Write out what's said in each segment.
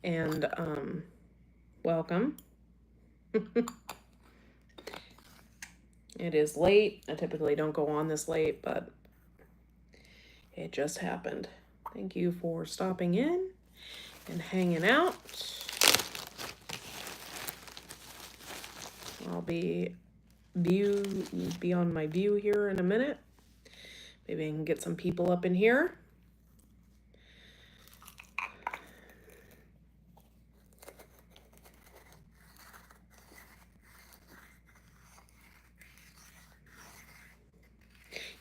and welcome. It is late. I typically don't go on this late, but it just happened. Thank you for stopping in and hanging out. I'll be on my view here in a minute. Maybe I can get some people up in here.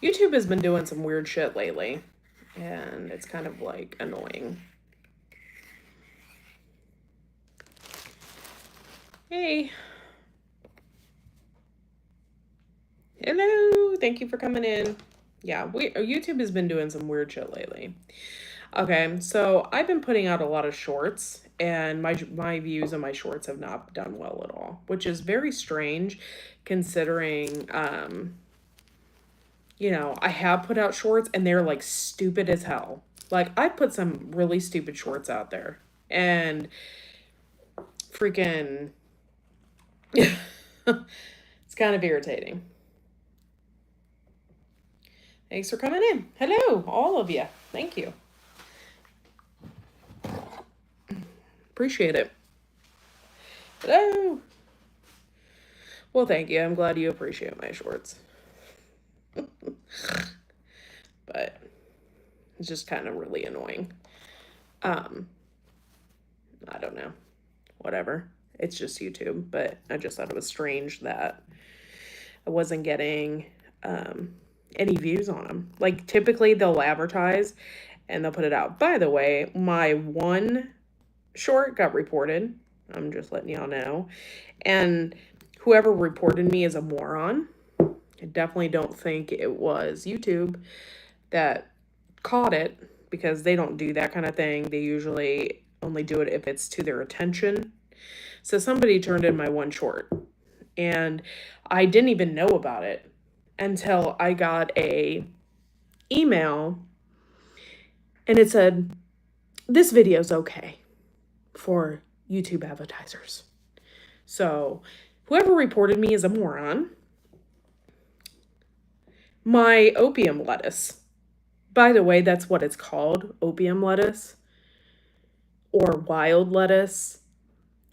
YouTube has been doing some weird shit lately, and it's kind of like annoying. Hey. Hello. Thank you for coming in. Yeah, YouTube has been doing some weird shit lately. Okay, so I've been putting out a lot of shorts, and my views on my shorts have not done well at all, which is very strange considering I have put out shorts and they're like stupid as hell. Like I put some really stupid shorts out there and freaking it's kind of irritating. Thanks for coming in. Hello, all of you. Thank you. Appreciate it. Hello. Well, thank you. I'm glad you appreciate my shorts. But it's just kind of really annoying. I don't know. Whatever. It's just YouTube, but I just thought it was strange that I wasn't getting any views on them. Like typically they'll advertise and they'll put it out. By the way, my one short got reported. I'm just letting y'all know. And whoever reported me is a moron. I definitely don't think it was YouTube that caught it because they don't do that kind of thing. They usually only do it if it's to their attention. So somebody turned in my one short and I didn't even know about it until I got a email and it said, this video's okay for YouTube advertisers. So whoever reported me is a moron. My opium lettuce, by the way, that's what it's called, opium lettuce, or wild lettuce,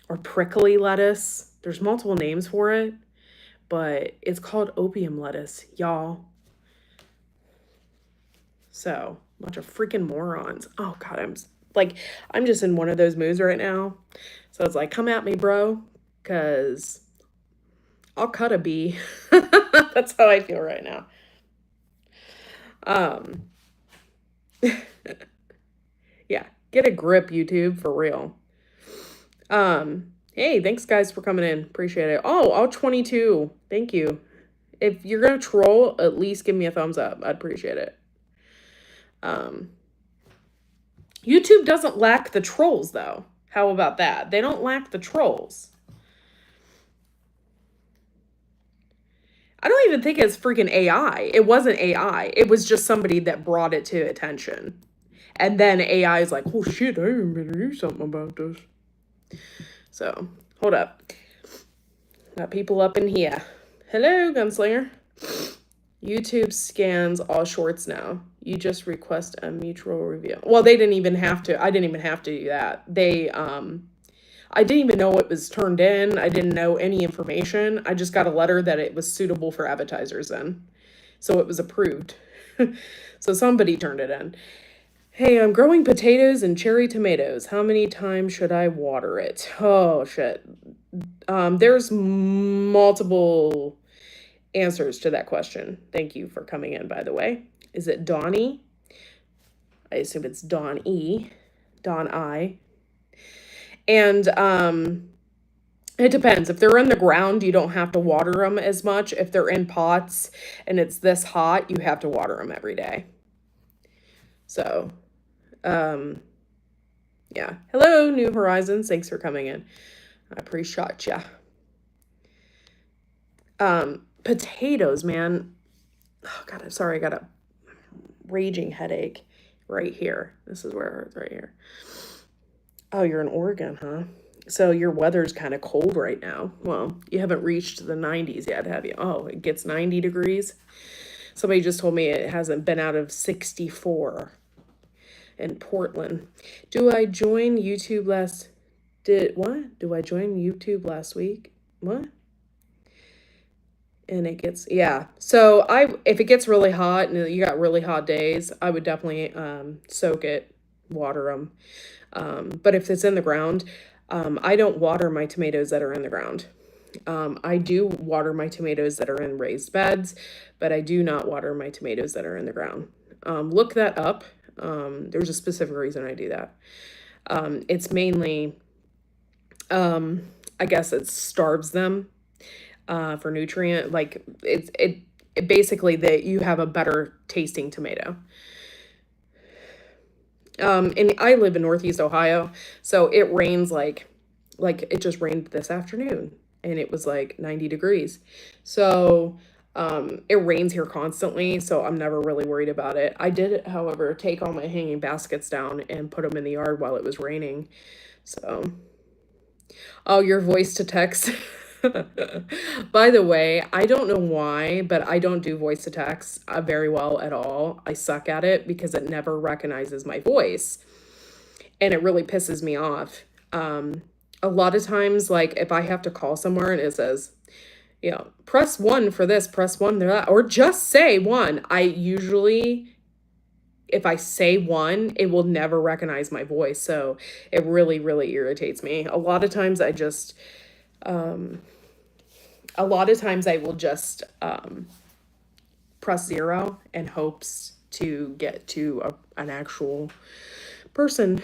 or prickly lettuce. There's multiple names for it, but it's called opium lettuce, y'all. So, bunch of freaking morons. Oh God, I'm just in one of those moods right now. So it's like, come at me, bro, because I'll cut a bee. That's how I feel right now. Yeah, get a grip, YouTube, for real. Hey, thanks guys for coming in. Appreciate it. Oh, all 22. Thank you. If you're gonna troll, at least give me a thumbs up. I'd appreciate it. YouTube doesn't lack the trolls though. How about that? They don't lack the trolls. I don't even think it's freaking AI. It wasn't AI. It was just somebody that brought it to attention. And then AI is like, oh shit, I even better do something about this. So, hold up. Got people up in here. Hello, Gunslinger. YouTube scans all shorts now. You just request a mutual review. Well, they didn't even have to. I didn't even have to do that. I didn't even know it was turned in. I didn't know any information. I just got a letter that it was suitable for advertisers then. So it was approved. So somebody turned it in. Hey, I'm growing potatoes and cherry tomatoes. How many times should I water it? Oh, shit. There's multiple answers to that question. Thank you for coming in, by the way. Is it Donnie? I assume it's Don E. Don I. And it depends. If they're in the ground, you don't have to water them as much. If they're in pots and it's this hot, you have to water them every day. So, yeah. Hello, New Horizons. Thanks for coming in. I appreciate ya. Potatoes, man. Oh, God, I'm sorry. I got a raging headache right here. This is where it hurts right here. Oh, you're in Oregon, huh? So your weather's kind of cold right now. Well, you haven't reached the 90s yet, have you? Oh, it gets 90 degrees. Somebody just told me it hasn't been out of 64 in Portland. Do I join YouTube last did what? Do I join YouTube last week? What? And it gets, yeah. So I if it gets really hot and you got really hot days, I would definitely soak it, water them. But if it's in the ground, I don't water my tomatoes that are in the ground. I do water my tomatoes that are in raised beds, but I do not water my tomatoes that are in the ground. Look that up. There's a specific reason I do that. It's mainly, I guess it starves them for nutrient. Like it basically that you have a better tasting tomato. And I live in Northeast Ohio, so it rains like it just rained this afternoon and it was like 90 degrees. So it rains here constantly, so I'm never really worried about it. I did, however, take all my hanging baskets down and put them in the yard while it was raining. So, oh, your voice to text. By the way, I don't know why, but I don't do voice to text very well at all. I suck at it because it never recognizes my voice and it really pisses me off. A lot of times, like if I have to call somewhere and it says, press one for this, press one for that, or just say one, I usually, if I say one, it will never recognize my voice. So it really, really irritates me. A lot of times I will just press zero in hopes to get to an actual person.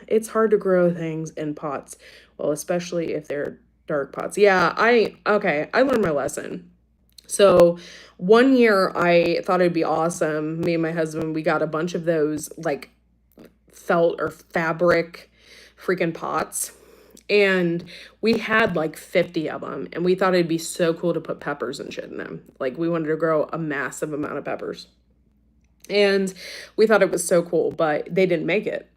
It's hard to grow things in pots. Well, especially if they're dark pots. Yeah, I learned my lesson. So one year I thought it'd be awesome. Me and my husband, we got a bunch of those like felt or fabric freaking pots. And we had like 50 of them. And we thought it'd be so cool to put peppers and shit in them. Like we wanted to grow a massive amount of peppers. And we thought it was so cool, but they didn't make it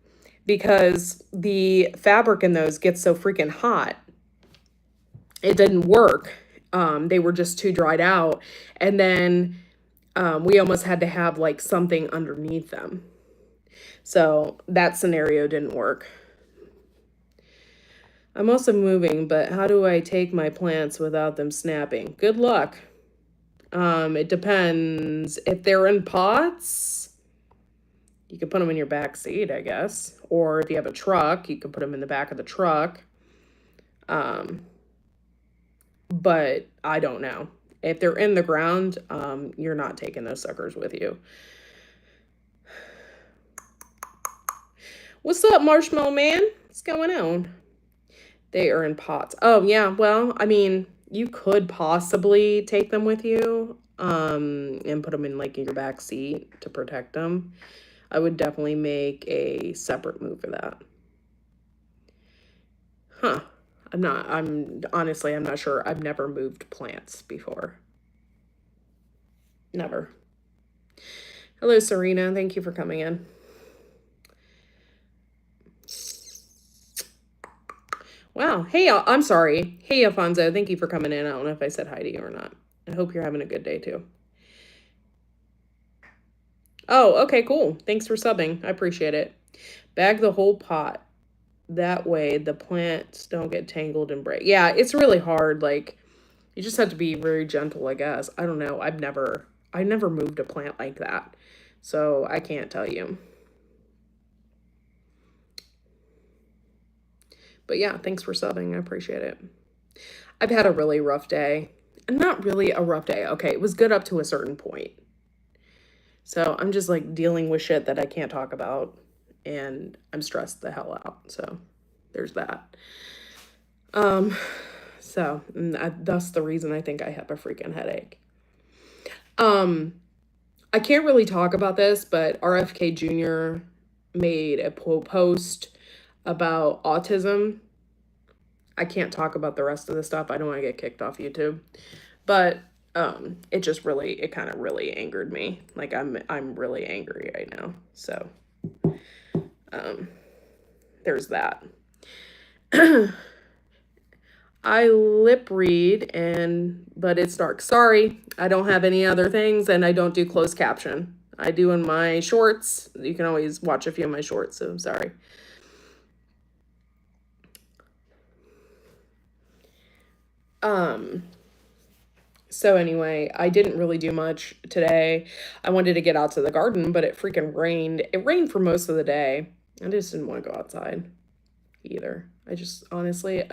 because the fabric in those gets so freaking hot. It didn't work. They were just too dried out. And then we almost had to have like something underneath them. So that scenario didn't work. I'm also moving, but how do I take my plants without them snapping? Good luck. It depends. If they're in pots, you could put them in your back seat, I guess. Or if you have a truck, you could put them in the back of the truck. But I don't know. If they're in the ground, you're not taking those suckers with you. What's up, Marshmallow Man? What's going on? They are in pots. Oh, yeah. Well, I mean, you could possibly take them with you and put them in like in your back seat to protect them. I would definitely make a separate move for that. Huh. Honestly, I'm not sure. I've never moved plants before. Never. Hello, Serena. Thank you for coming in. Wow. Hey, I'm sorry. Hey, Alfonso. Thank you for coming in. I don't know if I said hi to you or not. I hope you're having a good day too. Oh, okay, cool. Thanks for subbing. I appreciate it. Bag the whole pot. That way the plants don't get tangled and break. Yeah, it's really hard. Like, you just have to be very gentle, I guess. I don't know. I never moved a plant like that. So I can't tell you. But yeah, thanks for subbing. I appreciate it. I've had a really rough day. Not really a rough day. Okay, it was good up to a certain point. So I'm just like dealing with shit that I can't talk about. And I'm stressed the hell out. So there's that. So that's the reason I think I have a freaking headache. I can't really talk about this, but RFK Jr. made a post about autism. I can't talk about the rest of the stuff. I don't want to get kicked off YouTube. But it kind of really angered me. Like I'm really angry right now. So there's that. I lip read but it's dark. Sorry, I don't have any other things and I don't do closed caption. I do in my shorts. You can always watch a few of my shorts, so I'm sorry. So anyway, I didn't really do much today. I wanted to get out to the garden, but it freaking rained. It rained for most of the day. I just didn't want to go outside either. Honestly,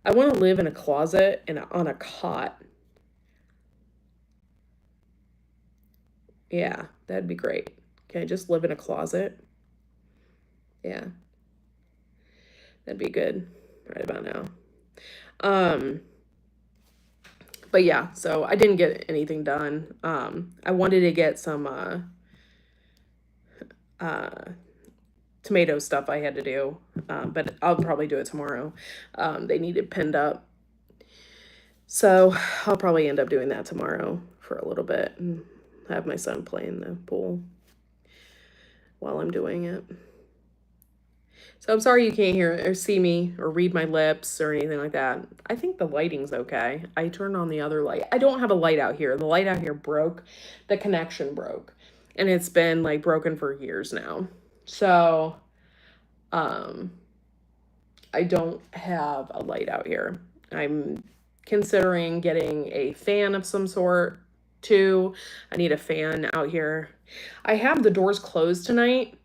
I want to live in a closet and on a cot. Yeah, that'd be great. Can I just live in a closet? Yeah, that'd be good right about now. But yeah, so I didn't get anything done. I wanted to get some tomato stuff I had to do, but I'll probably do it tomorrow. They needed pinned up. So I'll probably end up doing that tomorrow for a little bit and have my son play in the pool while I'm doing it. So I'm sorry you can't hear or see me or read my lips or anything like that. I think the lighting's okay. I turned on the other light. I don't have a light out here. The light out here broke. The connection broke. And it's been like broken for years now. So I don't have a light out here. I'm considering getting a fan of some sort too. I need a fan out here. I have the doors closed tonight,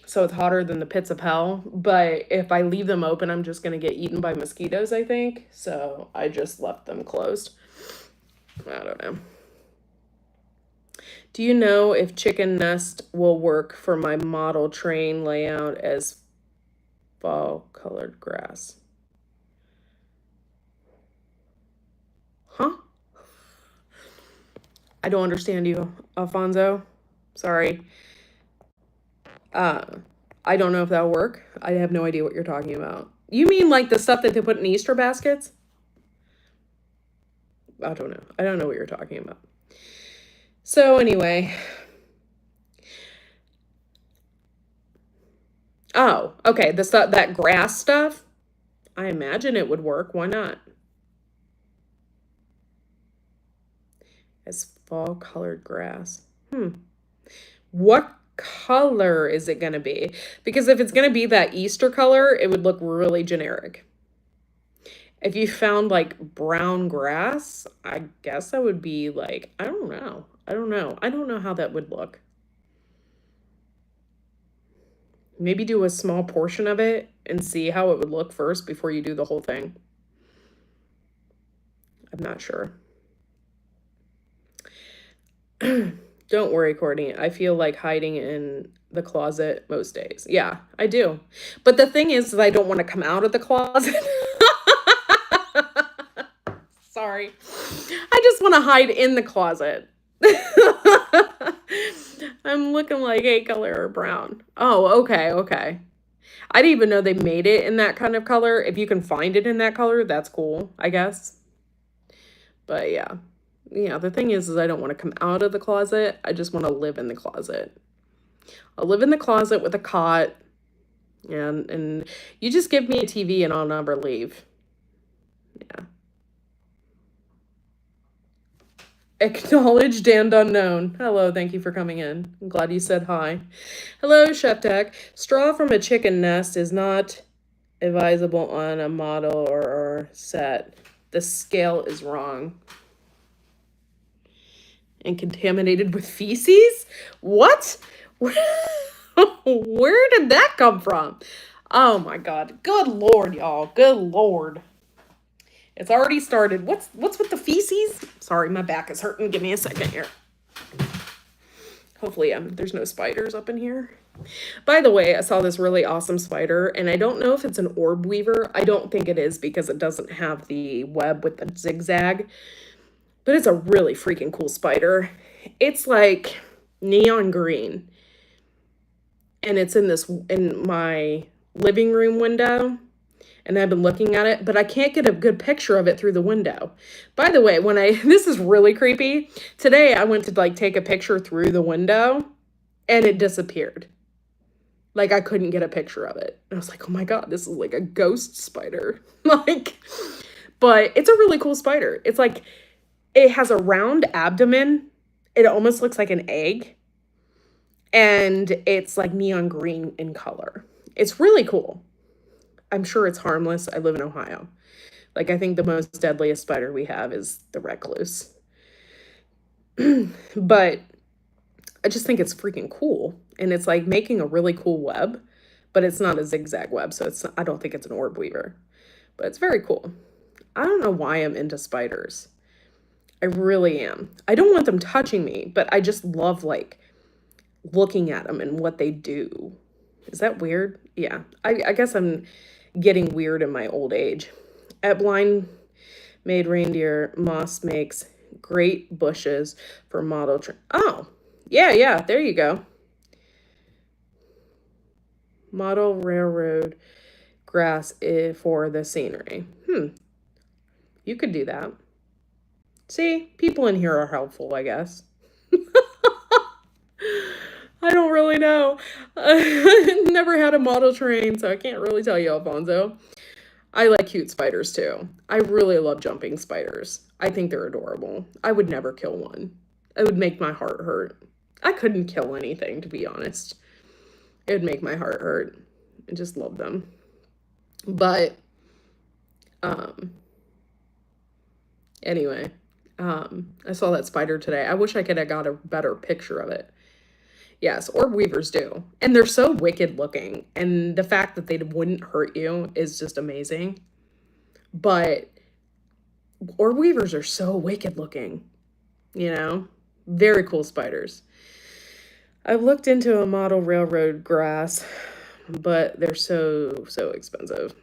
so it's hotter than the pits of hell. But if I leave them open, I'm just going to get eaten by mosquitoes, I think. So I just left them closed. I don't know. Do you know if chicken nest will work for my model train layout as fall colored grass? Huh? I don't understand you, Alfonso. Sorry. I don't know if that'll work. I have no idea what you're talking about. You mean like the stuff that they put in Easter baskets? I don't know. I don't know what you're talking about. So anyway. Oh, okay. The stuff, that grass stuff, I imagine it would work. Why not? As fall colored grass. What color is it going to be? Because if it's going to be that Easter color, it would look really generic. If you found like brown grass, I guess that would be like, I don't know. I don't know how that would look. Maybe do a small portion of it and see how it would look first before you do the whole thing. I'm not sure. Don't worry, Courtney. I feel like hiding in the closet most days. Yeah, I do. But the thing is I don't want to come out of the closet. Sorry. I just want to hide in the closet. I'm looking like a color or brown. Oh, okay. I didn't even know they made it in that kind of color. If you can find it in that color, that's cool, I guess. But yeah. Yeah, the thing is I don't want to come out of the closet. I just want to live in the closet. I'll live in the closet with a cot. And you just give me a TV and I'll never leave. Yeah. Acknowledged and unknown. Hello, thank you for coming in. I'm glad you said hi. Hello, Chef Tech. Straw from a chicken nest is not advisable on a model or set. The scale is wrong. And contaminated with feces? What? Where did that come from? Oh my God. Good Lord, y'all. Good Lord. It's already started. What's with the feces? Sorry, my back is hurting. Give me a second here. Hopefully there's no spiders up in here. By the way, I saw this really awesome spider, and I don't know if it's an orb weaver. I don't think it is because it doesn't have the web with the zigzag. But it's a really freaking cool spider. It's like neon green. And it's in my living room window. And I've been looking at it, but I can't get a good picture of it through the window. By the way, this is really creepy. Today I went to like take a picture through the window and it disappeared. Like, I couldn't get a picture of it. I was like, oh my God, this is like a ghost spider. Like, but it's a really cool spider. It's like, it has a round abdomen. It almost looks like an egg. And it's like neon green in color. It's really cool. I'm sure it's harmless. I live in Ohio. Like, I think the most deadliest spider we have is the recluse. But I just think it's freaking cool. And it's like making a really cool web, but it's not a zigzag web. So it's, I don't think it's an orb weaver, but it's very cool. I don't know why I'm into spiders. I really am. I don't want them touching me, but I just love like looking at them and what they do. Is that weird? Yeah. I guess I'm getting weird in my old age. At Blind Made Reindeer, Moss makes great bushes for model oh, yeah, there you go. Model railroad grass for the scenery. You could do that. See, people in here are helpful, I guess. I don't really know. Never had a model train, so I can't really tell you, Alfonso. I like cute spiders too. I really love jumping spiders. I think they're adorable. I would never kill one. It would make my heart hurt. I couldn't kill anything, to be honest. It would make my heart hurt. I just love them. But, anyway, I saw that spider today. I wish I could have got a better picture of it. Yes, orb weavers do. And they're so wicked looking. And the fact that they wouldn't hurt you is just amazing. But orb weavers are so wicked looking, you know? Very cool spiders. I've looked into a model railroad grass, but they're so expensive.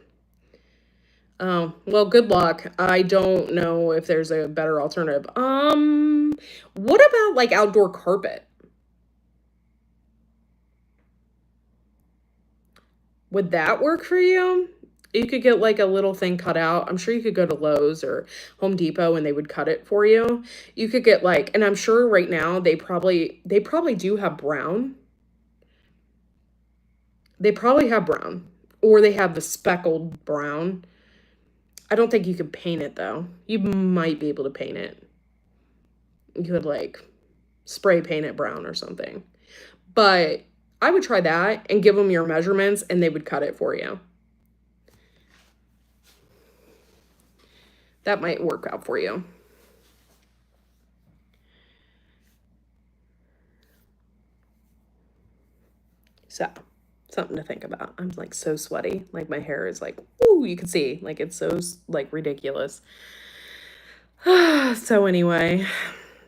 Oh, well, good luck. I don't know if there's a better alternative. What about like outdoor carpet? Would that work for you? You could get like a little thing cut out. I'm sure you could go to Lowe's or Home Depot and they would cut it for you. You could get like, and I'm sure right now they probably do have brown. They probably have brown, or they have the speckled brown. I don't think you could paint it though. You might be able to paint it. You could like spray paint it brown or something. But I would try that and give them your measurements and they would cut it for you. That might work out for you. So, something to think about. I'm like so sweaty. Like my hair is like, ooh, you can see. Like it's so like ridiculous. So anyway,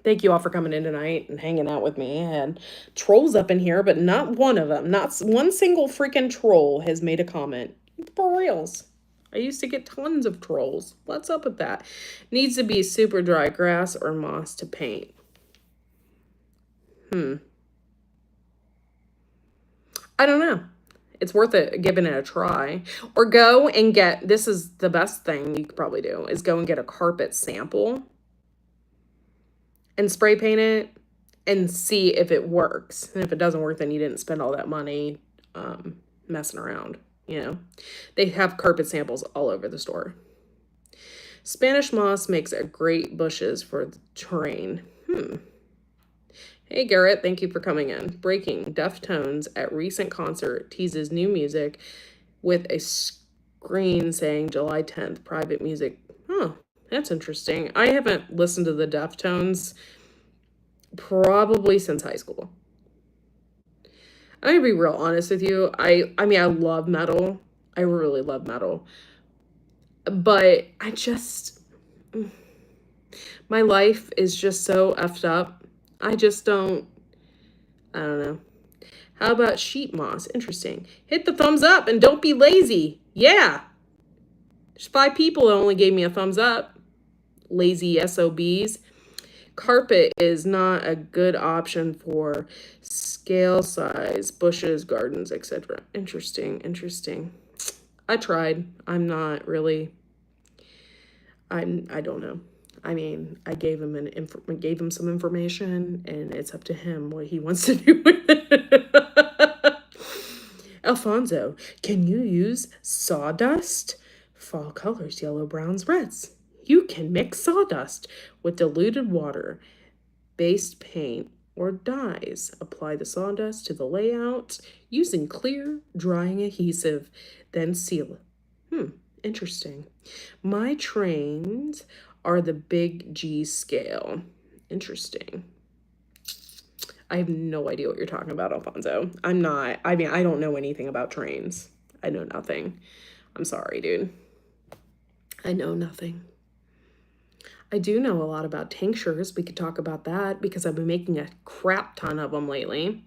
thank you all for coming in tonight and hanging out with me. And trolls up in here, but not one of them, not one single freaking troll has made a comment. For reals. I used to get tons of trolls. What's up with that? Needs to be super dry grass or moss to paint. I don't know. It's worth it giving it a try. Or go and get, this is the best thing you could probably do, is go and get a carpet sample and spray paint it and see if it works. And if it doesn't work, then you didn't spend all that money messing around, you know. They have carpet samples all over the store. Spanish moss makes a great bushes for the terrain. Hey Garrett, thank you for coming in. Breaking Deftones at recent concert teases new music with a screen saying July 10th, private music. Oh, that's interesting. I haven't listened to the Deftones probably since high school. I'm gonna be real honest with you. I mean, I love metal. I really love metal. But I just, my life is just so effed up. I just don't, I don't know. How about sheet moss? Interesting. Hit the thumbs up and don't be lazy. Yeah. There's 5 people that only gave me a thumbs up. Lazy SOBs. Carpet is not a good option for scale size, bushes, gardens, etc. Interesting. I tried. I'm not really, I don't know. I mean, I gave him some information, and it's up to him what he wants to do with it. Alfonso, can you use sawdust? Fall colors, yellow, browns, reds. You can mix sawdust with diluted water, based paint, or dyes. Apply the sawdust to the layout using clear drying adhesive, then seal it. Interesting. My trains are the big G scale. Interesting. I have no idea what you're talking about, Alfonso. I don't know anything about trains. I know nothing. I'm sorry, dude. I know nothing. I do know a lot about tinctures. We could talk about that because I've been making a crap ton of them lately.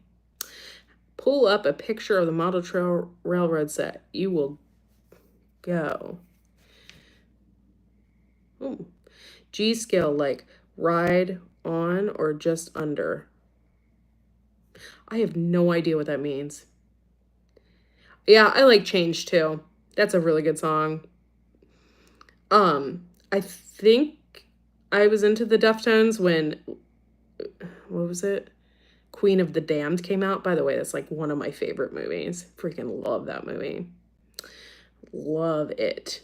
Pull up a picture of the model trail railroad set. You will go. Ooh. G scale, like ride on or just under. I have no idea what that means. Yeah, I like Change too. That's a really good song. I think I was into the Deftones when, what was it? Queen of the Damned came out. By the way, that's like one of my favorite movies. Freaking love that movie. Love it.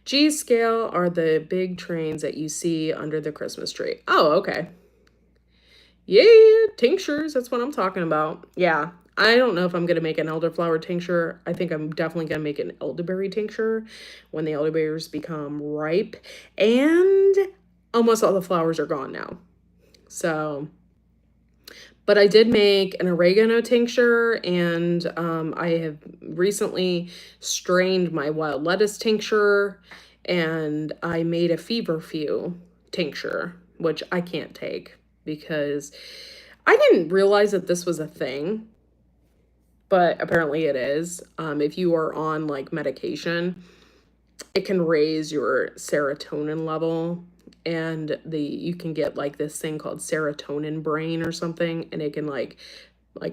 G scale are the big trains that you see under the Christmas tree. Oh, okay. Yeah, tinctures. That's what I'm talking about. Yeah. I don't know if I'm going to make an elderflower tincture. I think I'm definitely going to make an elderberry tincture when the elderberries become ripe. And almost all the flowers are gone now. So, but I did make an oregano tincture, and I have recently strained my wild lettuce tincture, and I made a feverfew tincture, which I can't take because I didn't realize that this was a thing, but apparently it is. If you are on like medication, it can raise your serotonin level, and you can get like this thing called serotonin brain or something, and it can like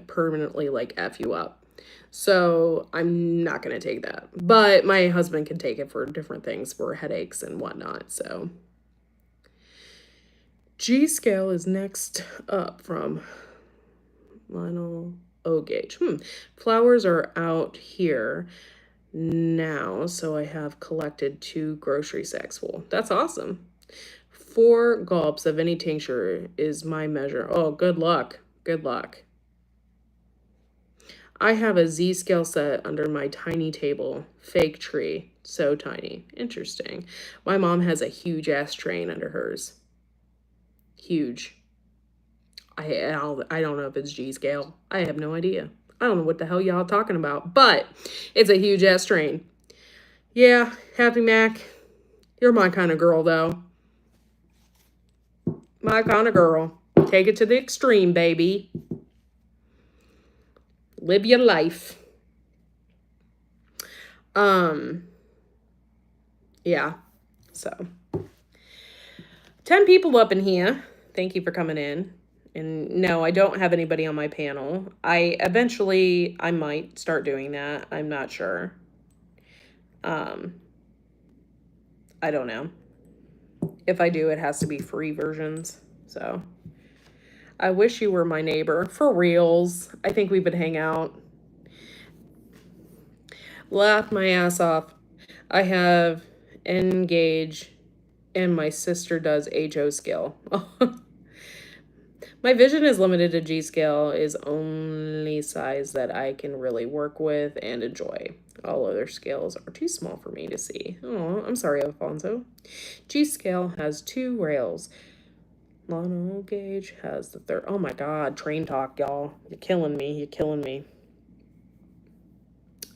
permanently like F you up. So I'm not going to take that, but my husband can take it for different things, for headaches and whatnot. So G scale is next up from Lionel O Gauge. Flowers are out here now, so I have collected 2 grocery sacks full. That's awesome. 4 gulps of any tincture is my measure. Oh, good luck. Good luck. I have a Z scale set under my tiny table. Fake tree. So tiny. Interesting. My mom has a huge ass train under hers. Huge. I don't know if it's G scale. I have no idea. I don't know what the hell y'all talking about, but it's a huge ass train. Yeah, Happy Mac, you're my kind of girl, though. My kind of girl. Take it to the extreme, baby. Live your life. Yeah, so 10 people up in here. Thank you for coming in. And no, I don't have anybody on my panel. I might start doing that. I'm not sure. I don't know. If I do, it has to be free versions. So I wish you were my neighbor. For reals. I think we would hang out. Laugh my ass off. I have N-Gauge, and my sister does HO scale. My vision is limited to G scale, is only size that I can really work with and enjoy. All other scales are too small for me to see. Oh, I'm sorry, Alfonso. G scale has 2 rails. Lionel Gauge has the 3rd. Oh my God, train talk, y'all. You're killing me. You're killing me.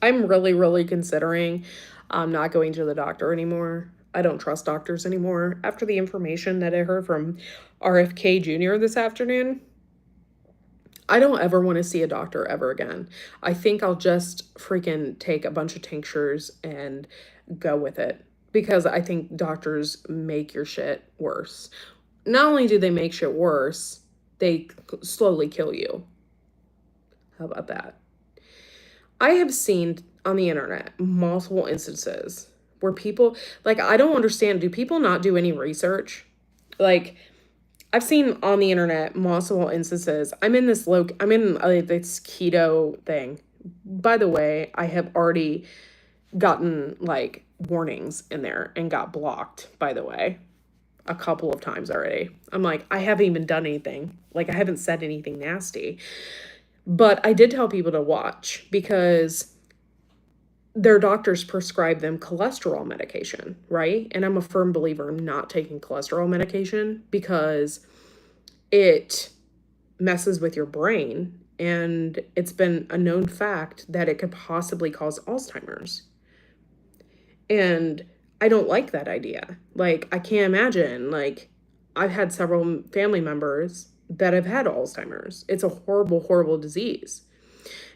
I'm really, really considering not going to the doctor anymore. I don't trust doctors anymore. After the information that I heard from RFK Jr. this afternoon, I don't ever want to see a doctor ever again. I think I'll just freaking take a bunch of tinctures and go with it, because I think doctors make your shit worse. Not only do they make shit worse, they slowly kill you. How about that? I have seen on the internet multiple instances where people, like, I don't understand. Do people not do any research? Like, I've seen on the internet multiple instances. I'm in this keto thing By the way, I have already gotten like warnings in there and got blocked, by the way, a couple of times already. I'm like, I haven't even done anything. Like, I haven't said anything nasty. But I did tell people to watch because their doctors prescribe them cholesterol medication, right? And I'm a firm believer in not taking cholesterol medication because it messes with your brain. And it's been a known fact that it could possibly cause Alzheimer's. And I don't like that idea. Like, I can't imagine. Like, I've had several family members that have had Alzheimer's. It's a horrible, horrible disease.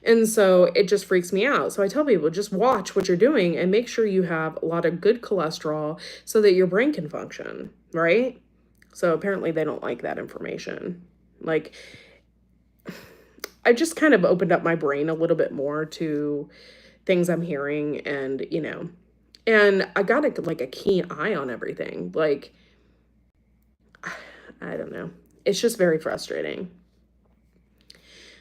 And so it just freaks me out. So I tell people just watch what you're doing and make sure you have a lot of good cholesterol so that your brain can function, right? So apparently they don't like that information. Like, I just kind of opened up my brain a little bit more to things I'm hearing and I got like a keen eye on everything. Like, I don't know. It's just very frustrating.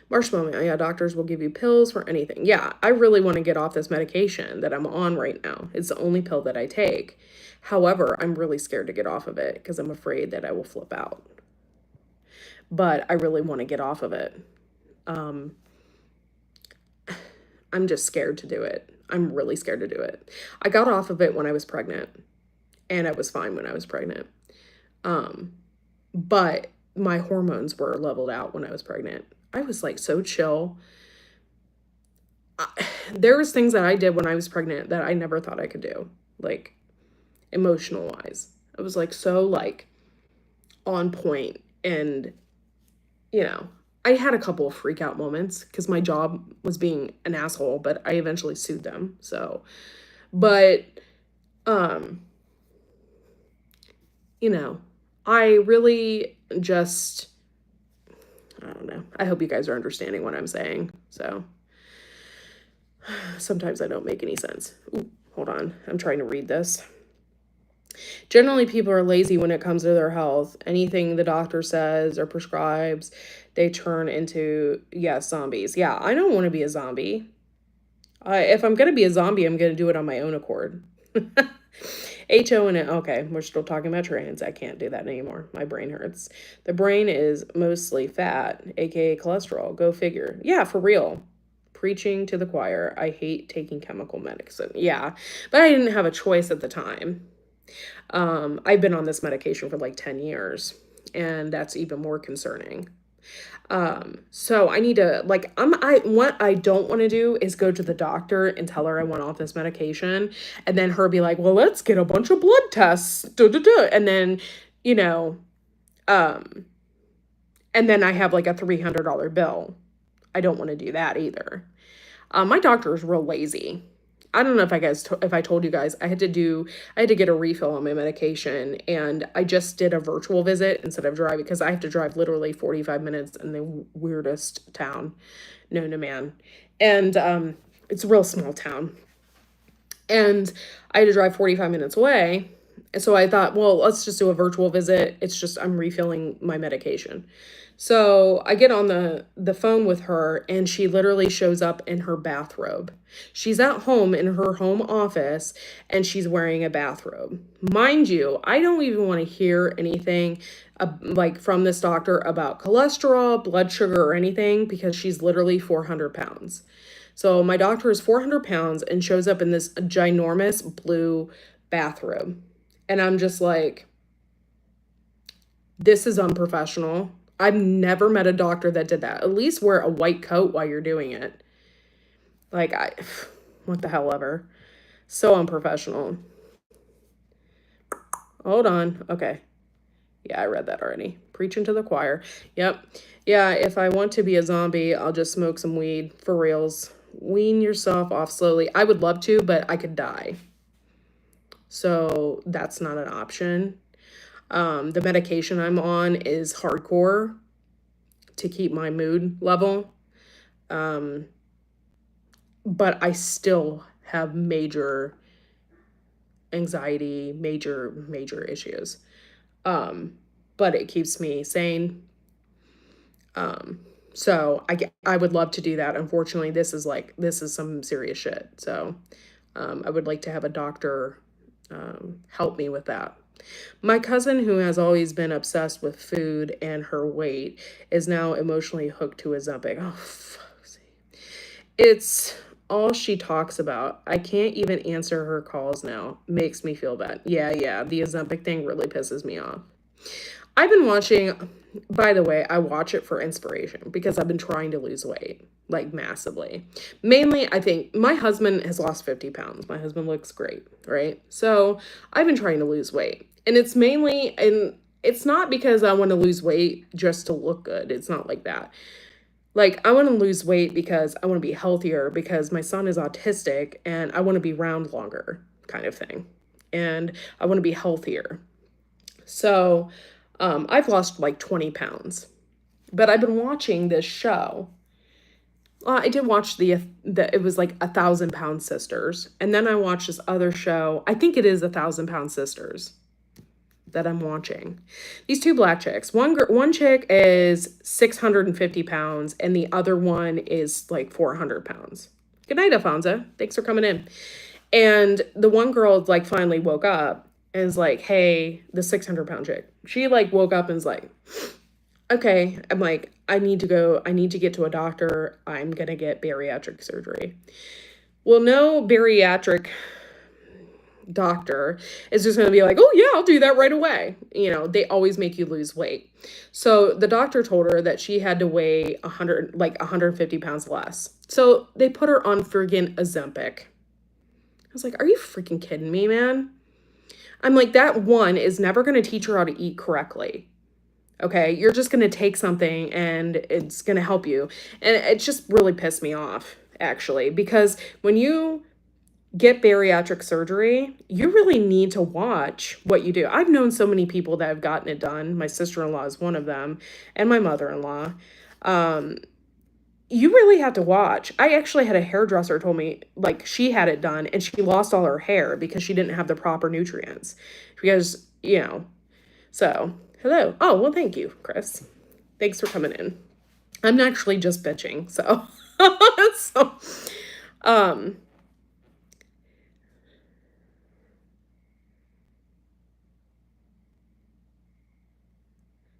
Marshmallow, yeah, doctors will give you pills for anything. Yeah, I really want to get off this medication that I'm on right now. It's the only pill that I take. However, I'm really scared to get off of it because I'm afraid that I will flip out. But I really want to get off of it. Um, I'm just scared to do it. I'm really scared to do it. I got off of it when I was pregnant, and I was fine when I was pregnant. Um, but my hormones were leveled out when I was pregnant. I was like so chill. There was things that I did when I was pregnant that I never thought I could do, like emotional wise. I was like so like on point and I had a couple of freak out moments because my job was being an asshole, but I eventually sued them. So, but um, you know, I really just I don't know. I hope you guys are understanding what I'm saying. So, sometimes I don't make any sense. Ooh, hold on. I'm trying to read this. Generally, people are lazy when it comes to their health. Anything the doctor says or prescribes, they turn into, yeah, zombies. Yeah, I don't want to be a zombie. If I'm going to be a zombie, I'm going to do it on my own accord. HO and it. Okay, we're still talking about trans. I can't do that anymore. My brain hurts. The brain is mostly fat, aka cholesterol. Go figure. Yeah, for real. Preaching to the choir. I hate taking chemical medicine. Yeah, but I didn't have a choice at the time. I've been on this medication for like 10 years, and that's even more concerning. So I need to like what I don't want to do is go to the doctor and tell her I want off this medication and then her be like, "Well, let's get a bunch of blood tests." Duh, duh, duh. And then, you know, um and then I have like a $300 bill. I don't want to do that either. My doctor is real lazy. I don't know if I told you guys I had to get a refill on my medication and I just did a virtual visit instead of driving because I have to drive literally 45 minutes in the weirdest town known to man. And it's a real small town. And I had to drive 45 minutes away. And so I thought, well, let's just do a virtual visit. It's just I'm refilling my medication. So I get on the phone with her and she literally shows up in her bathrobe. She's at home in her home office and she's wearing a bathrobe. Mind you, I don't even want to hear anything like from this doctor about cholesterol, blood sugar, or anything because she's literally 400 pounds. So my doctor is 400 pounds and shows up in this ginormous blue bathrobe. And I'm just like, this is unprofessional. I've never met a doctor that did that. At least wear a white coat while you're doing it. Like, what the hell ever. So unprofessional. Hold on. Okay. Yeah, I read that already. Preaching to the choir. Yep. Yeah, if I want to be a zombie, I'll just smoke some weed for reals. Wean yourself off slowly. I would love to, but I could die. So that's not an option. The medication I'm on is hardcore to keep my mood level. Um, but I still have major anxiety, major issues. But it keeps me sane. Um, So I would love to do that. Unfortunately, this is some serious shit. So I would like to have a doctor help me with that. My cousin, who has always been obsessed with food and her weight, is now emotionally hooked to Ozempic. Oh, fuck. It's all she talks about. I can't even answer her calls now. Makes me feel bad. Yeah, the Ozempic thing really pisses me off. I've been watching, by the way, I watch it for inspiration because I've been trying to lose weight, like massively. Mainly, I think my husband has lost 50 pounds. My husband looks great, right? So I've been trying to lose weight. And it's not because I want to lose weight just to look good. It's not like that. Like, I want to lose weight because I want to be healthier because my son is autistic and I want to be around longer, kind of thing. And I want to be healthier. So, I've lost like 20 pounds, but I've been watching this show. I did watch it was like 1,000 Pound Sisters. And then I watched this other show. I think it is 1,000 Pound Sisters that I'm watching. These two black chicks. One chick is 650 pounds and the other one is like 400 pounds. Good night, Alfonso. Thanks for coming in. And the one girl like finally woke up and is like, hey, the 600 pound chick. She like woke up and is like, okay. I'm like, I need to get to a doctor. I'm gonna get bariatric surgery. Well, no bariatric doctor is just going to be like, oh yeah, I'll do that right away. You know, they always make you lose weight. So the doctor told her that she had to weigh 150 pounds less. So they put her on friggin' Ozempic. I was like, are you freaking kidding me, man? I'm like, that one is never going to teach her how to eat correctly. Okay, you're just going to take something and it's going to help you. And it just really pissed me off, actually, because when you get bariatric surgery, you really need to watch what you do. I've known so many people that have gotten it done. My sister-in-law is one of them, and my mother-in-law. You really have to watch. I actually had a hairdresser told me, like, she had it done, and she lost all her hair because she didn't have the proper nutrients. Because, you know, so, hello. Oh, well, thank you, Chris. Thanks for coming in. I'm actually just bitching, so, so,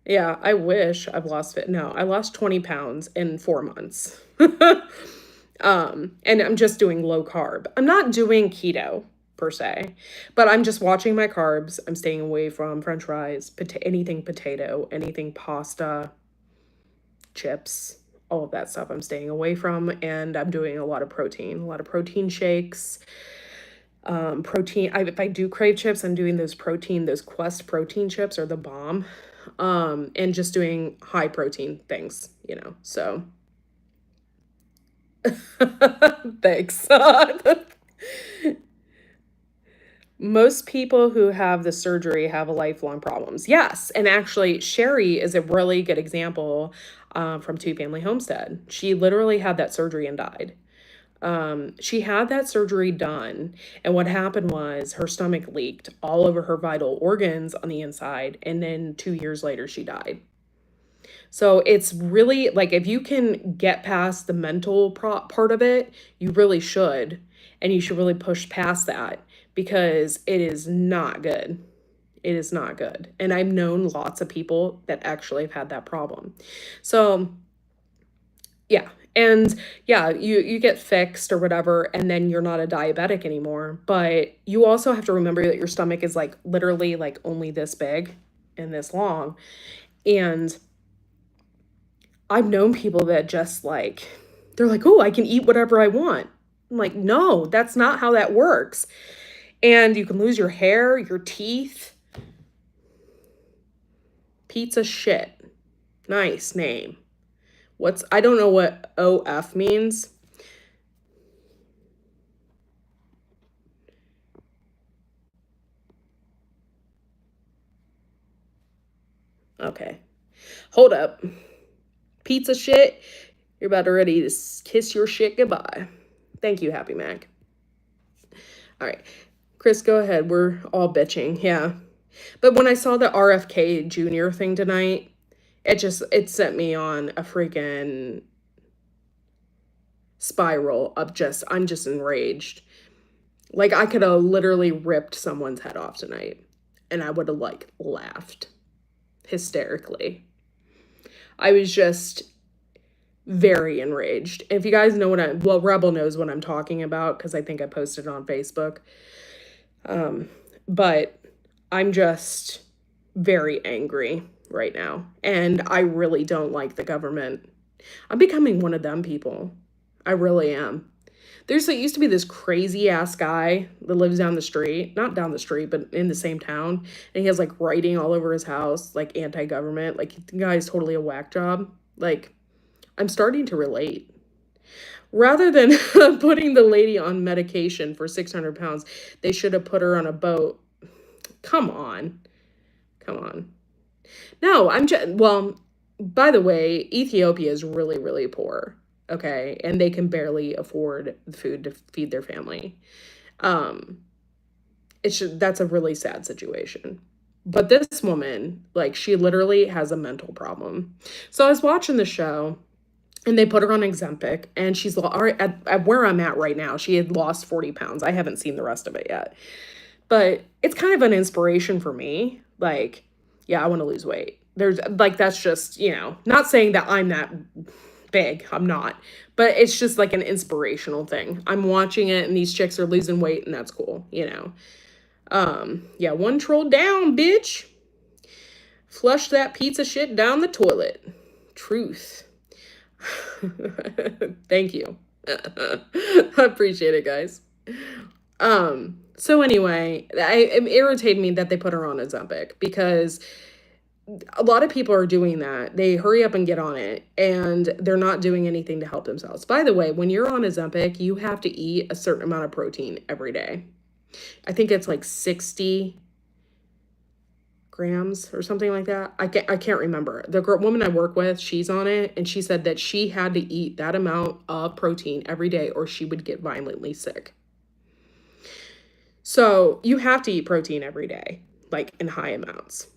yeah, I wish I've lost fit. No, I lost 20 pounds in 4 months. And I'm just doing low carb. I'm not doing keto per se, but I'm just watching my carbs. I'm staying away from French fries, anything potato, anything pasta, chips, all of that stuff I'm staying away from. And I'm doing a lot of protein shakes. If I do crave chips, I'm doing those Quest protein chips are the bomb. And just doing high protein things, you know, so thanks. Most people who have the surgery have a lifelong problems. Yes, and actually, Sherry is a really good example from Two Family Homestead. She literally had that surgery and died. She had that surgery done, and what happened was her stomach leaked all over her vital organs on the inside, and then 2 years later, she died. So it's really like if you can get past the mental part of it, you really should, and you should really push past that because it is not good. It is not good. And I've known lots of people that actually have had that problem. So, yeah. And yeah, you get fixed or whatever, and then you're not a diabetic anymore. But you also have to remember that your stomach is like literally like only this big and this long. And I've known people that just like, they're like, oh, I can eat whatever I want. I'm like, no, that's not how that works. And you can lose your hair, your teeth. Pizza shit. Nice name. I don't know what OF means. Okay. Hold up. Pizza shit. You're about to ready to kiss your shit goodbye. Thank you, Happy Mac. All right. Chris, go ahead. We're all bitching. Yeah. But when I saw the RFK Jr. thing tonight, it sent me on a freaking spiral of I'm just enraged. Like, I could have literally ripped someone's head off tonight, and I would have, like, laughed hysterically. I was just very enraged. If you guys know well, Rebel knows what I'm talking about, because I think I posted it on Facebook. But I'm just very angry right now, and I really don't like the government. I'm becoming one of them people. I really am. There used to be this crazy ass guy that lives down the street, not down the street, but in the same town. And he has like writing all over his house, like anti-government. Like, the guy is totally a whack job. Like, I'm starting to relate. Rather than putting the lady on medication for 600 pounds, they should have put her on a boat. Come on. Come on. No, well, by the way, Ethiopia is really, really poor. Okay, and they can barely afford food to feed their family. That's a really sad situation. But this woman, like, she literally has a mental problem. So I was watching the show, and they put her on Ozempic, and she's at where I'm at right now. She had lost 40 pounds. I haven't seen the rest of it yet, but it's kind of an inspiration for me. Like, yeah, I want to lose weight. There's like, that's just, not saying that I'm that big. I'm not, but it's just like an inspirational thing. I'm watching it, and these chicks are losing weight, and that's cool. Yeah, one troll down, bitch. Flush that pizza shit down the toilet. Truth. Thank you. I appreciate it, guys. So anyway, it irritated me that they put her on Ozempic, because a lot of people are doing that. They hurry up and get on it, and they're not doing anything to help themselves. By the way, when you're on Ozempic, you have to eat a certain amount of protein every day. I think it's like 60 grams or something like that. I can't remember. The woman I work with, she's on it, and she said that she had to eat that amount of protein every day, or she would get violently sick. So you have to eat protein every day, like in high amounts.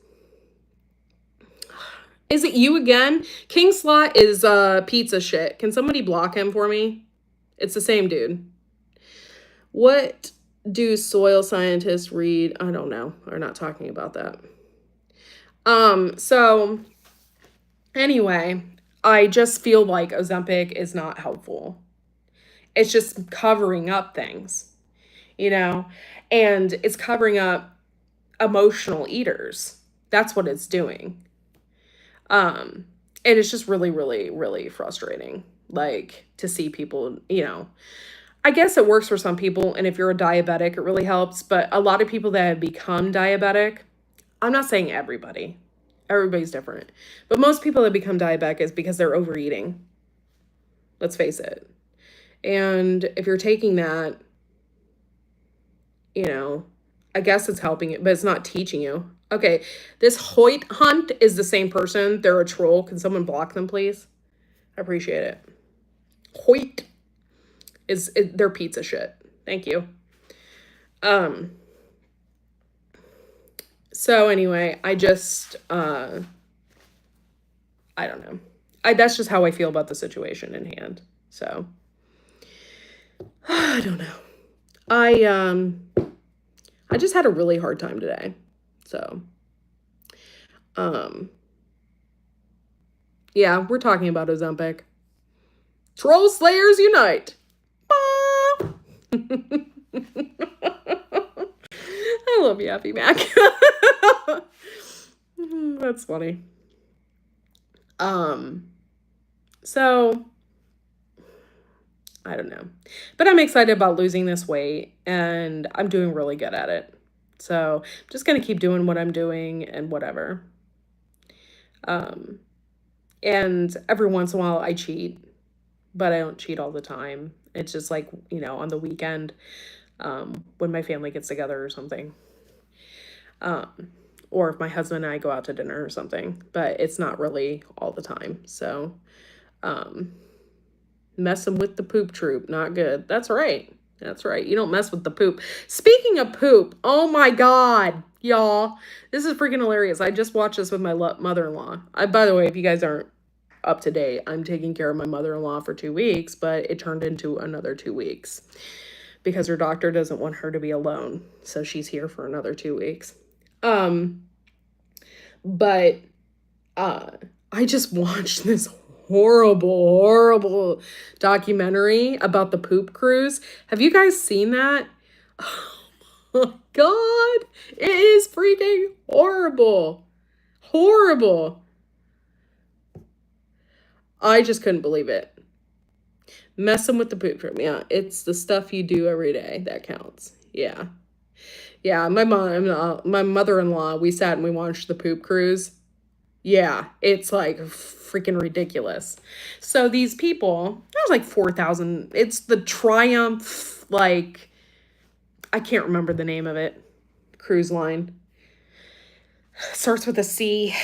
Is it you again? King Slot is pizza shit. Can somebody block him for me? It's the same dude. What do soil scientists read? I don't know. We're not talking about that. So anyway, I just feel like Ozempic is not helpful. It's just covering up things, and it's covering up emotional eaters. That's what it's doing. And it's just really, really, really frustrating, like, to see people, I guess it works for some people, and if you're a diabetic, it really helps, but a lot of people that have become diabetic, I'm not saying everybody's different, but most people that become diabetic is because they're overeating. Let's face it. And if you're taking that, I guess it's helping it, but it's not teaching you. Okay, this Hoyt Hunt is the same person. They're a troll. Can someone block them, please? I appreciate it. Hoyt they're pizza shit. Thank you. So anyway, I just, I don't know. That's just how I feel about the situation in hand. So, I don't know. I just had a really hard time today. So, yeah, we're talking about Ozempic. Troll Slayers Unite. I love you, Happy Mac. That's funny. So I don't know, but I'm excited about losing this weight, and I'm doing really good at it. So I'm just going to keep doing what I'm doing and whatever. And every once in a while I cheat, but I don't cheat all the time. It's just like, on the weekend, when my family gets together or something. Or if my husband and I go out to dinner or something, but it's not really all the time. So, messing with the poop troop, not good. That's right. That's right. You don't mess with the poop. Speaking of poop, oh my God. Y'all, this is freaking hilarious. I just watched this with my mother-in-law. By the way, if you guys aren't up to date, I'm taking care of my mother-in-law for 2 weeks, but it turned into another 2 weeks because her doctor doesn't want her to be alone. So she's here for another 2 weeks. But I just watched this horrible documentary about the poop cruise. Have you guys seen that? Oh my God, it is freaking horrible. Horrible. I just couldn't believe it. Messing with the poop room. Yeah, it's the stuff you do every day that counts. Yeah. Yeah, my mother-in-law, we sat and we watched the poop cruise. Yeah, it's like freaking ridiculous. So these people, there's like 4,000. It's the Triumph, like, I can't remember the name of it. Cruise line. Starts with a C.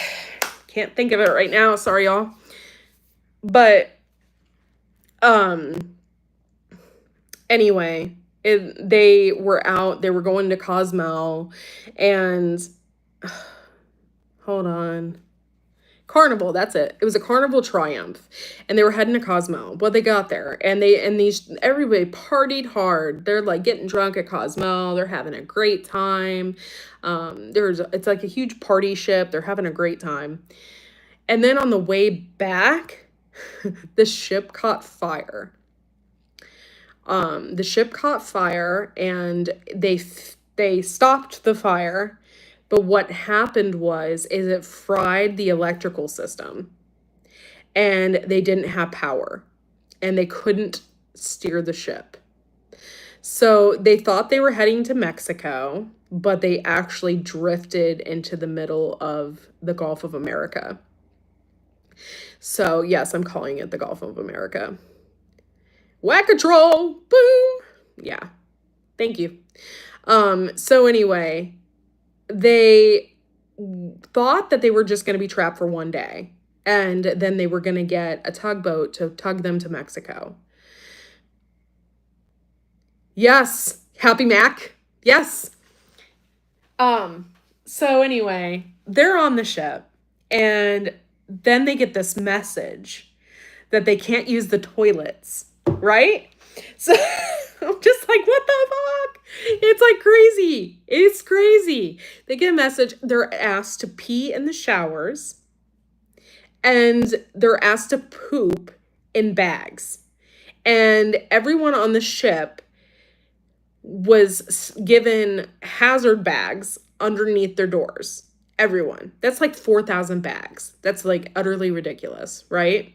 Can't think of it right now. Sorry, y'all. But, anyway, they were out, they were going to Cozumel, and hold on. Carnival, that's it. It was a Carnival Triumph, and they were heading to Cozumel. Well, they got there, and everybody partied hard. They're like getting drunk at Cozumel. They're having a great time. It's like a huge party ship. They're having a great time, and then on the way back, the ship caught fire. The ship caught fire, and they stopped the fire. But what happened is it fried the electrical system, and they didn't have power, and they couldn't steer the ship. So they thought they were heading to Mexico, but they actually drifted into the middle of the Gulf of America. So yes, I'm calling it the Gulf of America. Whack-a-troll, boom. Yeah, thank you. So anyway, they thought that they were just going to be trapped for one day, and then they were going to get a tugboat to tug them to Mexico. Yes, Happy Mac. Yes. So anyway, they're on the ship, and then they get this message that they can't use the toilets, right? So I'm just like, what the fuck? It's like crazy. It's crazy. They get a message. They're asked to pee in the showers, and they're asked to poop in bags. And everyone on the ship was given hazard bags underneath their doors. Everyone. That's like 4,000 bags. That's like utterly ridiculous, right?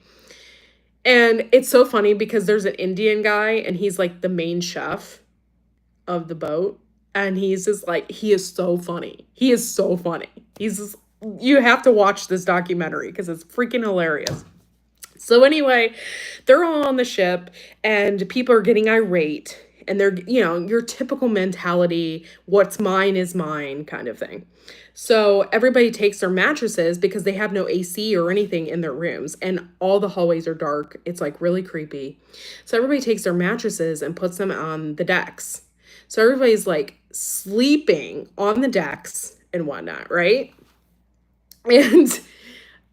And it's so funny because there's an Indian guy, and he's like the main chef of the boat. And he's just like, he is so funny. He is so funny. He's just, you have to watch this documentary because it's freaking hilarious. So anyway, they're all on the ship, and people are getting irate, and they're, your typical mentality, what's mine is mine kind of thing. So everybody takes their mattresses because they have no AC or anything in their rooms, and all the hallways are dark. It's like really creepy. So everybody takes their mattresses and puts them on the decks. So everybody's like sleeping on the decks and whatnot, right? And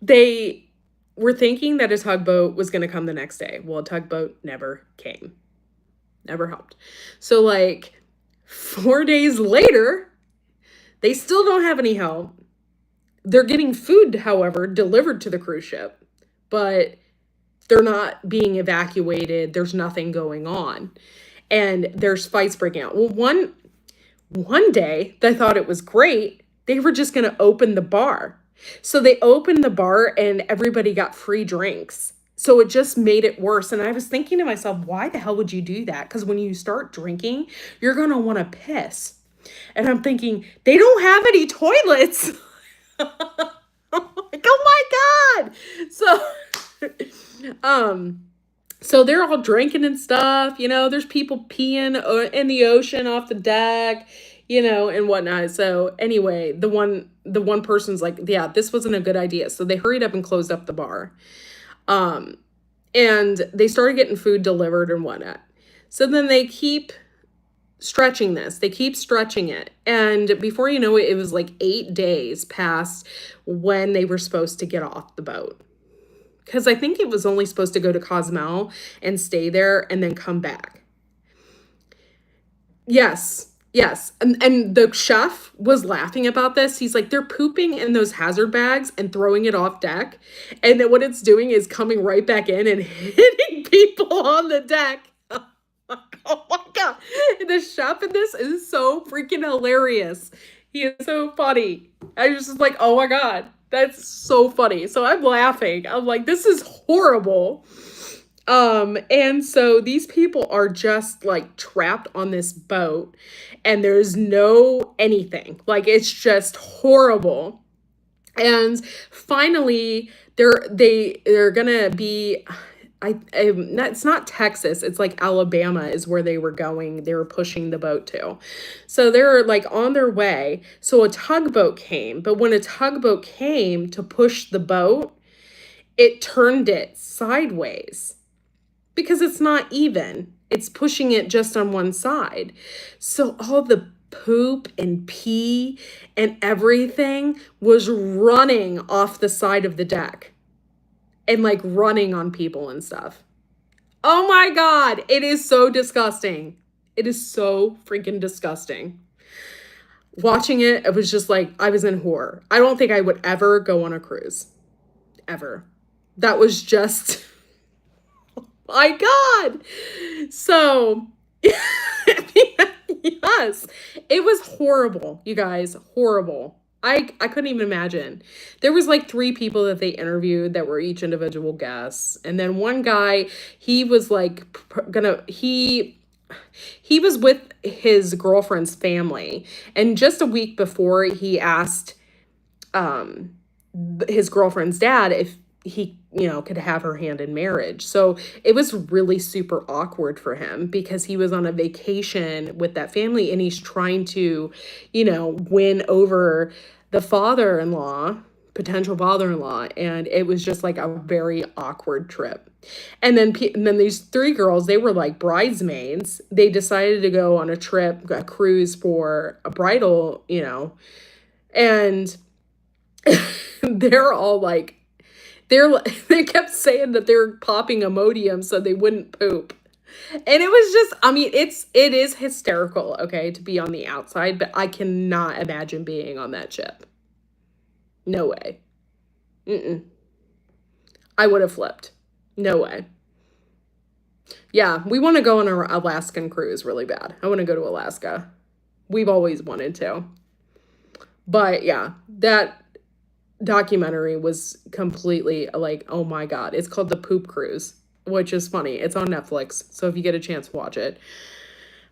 they were thinking that a tugboat was going to come the next day. Well, a tugboat never came. Never helped. So like 4 days later, they still don't have any help. They're getting food, however, delivered to the cruise ship, but they're not being evacuated. There's nothing going on. And there's fights breaking out. Well, one day, they thought it was great. They were just going to open the bar. So they opened the bar, and everybody got free drinks. So it just made it worse. And I was thinking to myself, why the hell would you do that? Because when you start drinking, you're going to want to piss. And I'm thinking, they don't have any toilets. Like, oh my God. So they're all drinking and stuff, there's people peeing in the ocean off the deck, and whatnot. So anyway, the one person's like, yeah, this wasn't a good idea. So they hurried up and closed up the bar. And they started getting food delivered and whatnot. So then they keep stretching this. They keep stretching it. And before you know it, it was like 8 days past when they were supposed to get off the boat. Because I think it was only supposed to go to Cozumel and stay there and then come back. Yes. Yes. And the chef was laughing about this. He's like, they're pooping in those hazard bags and throwing it off deck. And then what it's doing is coming right back in and hitting people on the deck. Oh my God. The chef in this is so freaking hilarious. He is so funny. I was just like, oh my God, that's so funny. So I'm laughing. I'm like, this is horrible. And so these people are just like trapped on this boat and there's no anything. Like it's just horrible. And finally they're gonna be it's not Texas, it's like Alabama is where they were going. They were pushing the boat to. So they're like on their way. So a tugboat came, but when a tugboat came to push the boat, it turned it sideways because it's not even. It's pushing it just on one side. So all the poop and pee and everything was running off the side of the deck and like running on people and stuff. Oh my God, it is so disgusting. It is so freaking disgusting. Watching it, it was just like, I was in horror. I don't think I would ever go on a cruise. Ever. That was just, oh my God. So, yes, it was horrible, you guys, horrible. I couldn't even imagine. There was like 3 people that they interviewed that were each individual guests. And then one guy, he was like he was with his girlfriend's family. And just a week before, he asked his girlfriend's dad if he, could have her hand in marriage. So it was really super awkward for him because he was on a vacation with that family and he's trying to, win over the potential father-in-law. And it was just like a very awkward trip. And then these 3 girls, they were like bridesmaids. They decided to go on a cruise for a bridal, and they're all like, they kept saying that they're popping Imodium so they wouldn't poop. And it was just, it is hysterical, okay, to be on the outside, but I cannot imagine being on that ship. No way. I would have flipped. No way. Yeah, we want to go on an Alaskan cruise really bad. I want to go to Alaska. We've always wanted to. But yeah, that documentary was completely like, oh my God. It's called The Poop Cruise, which is funny. It's on Netflix, so if you get a chance, watch it.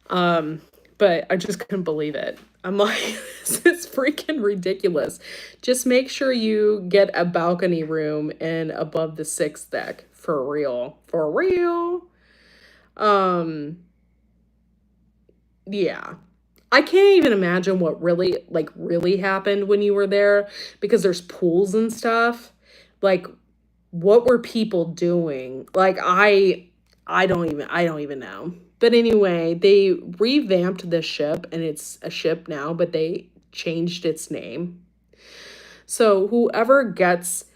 But I just couldn't believe it. I'm like, this is freaking ridiculous. Just make sure you get a balcony room and above the 6th deck. For real. For real. Yeah. I can't even imagine what really happened when you were there because there's pools and stuff. Like, what were people doing? Like, I don't even know. But anyway, they revamped the ship and it's a ship now, but they changed its name. So whoever gets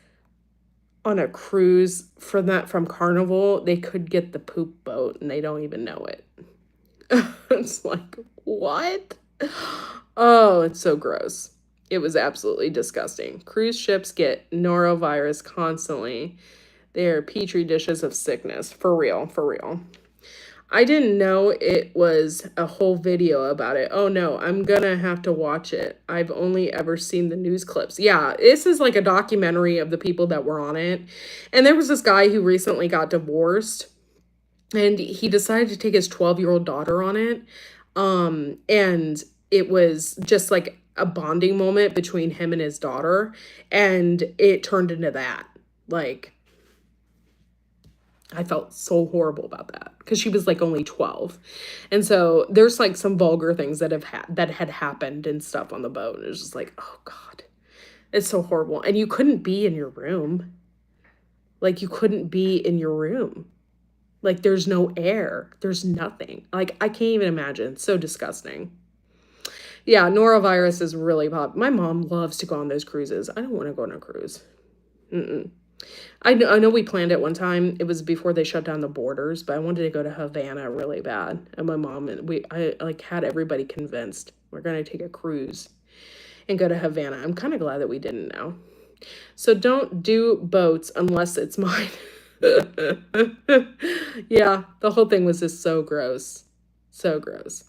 on a cruise from Carnival, they could get the poop boat and they don't even know it. It's like, what? Oh, it's so gross. It was absolutely disgusting. Cruise ships get norovirus constantly. They are petri dishes of sickness. For real, for real. I didn't know it was a whole video about it. Oh no, I'm gonna have to watch it. I've only ever seen the news clips. Yeah, this is like a documentary of the people that were on it. And there was this guy who recently got divorced and he decided to take his 12-year-old daughter on it. And it was just like a bonding moment between him and his daughter. And it turned into that. Like, I felt so horrible about that because she was like only 12. And so there's like some vulgar things that had happened and stuff on the boat. And it was just like, oh God, it's so horrible. And you couldn't be in your room. Like, you couldn't be in your room. Like there's no air. There's nothing. Like I can't even imagine. So disgusting. Yeah, norovirus is really pop. My mom loves to go on those cruises. I don't want to go on a cruise. Mm-mm. I know we planned it one time. It was before they shut down the borders, but I wanted to go to Havana really bad. And my mom and I like had everybody convinced we're going to take a cruise and go to Havana. I'm kind of glad that we didn't now. So don't do boats unless it's mine. Yeah, the whole thing was just so gross. So gross.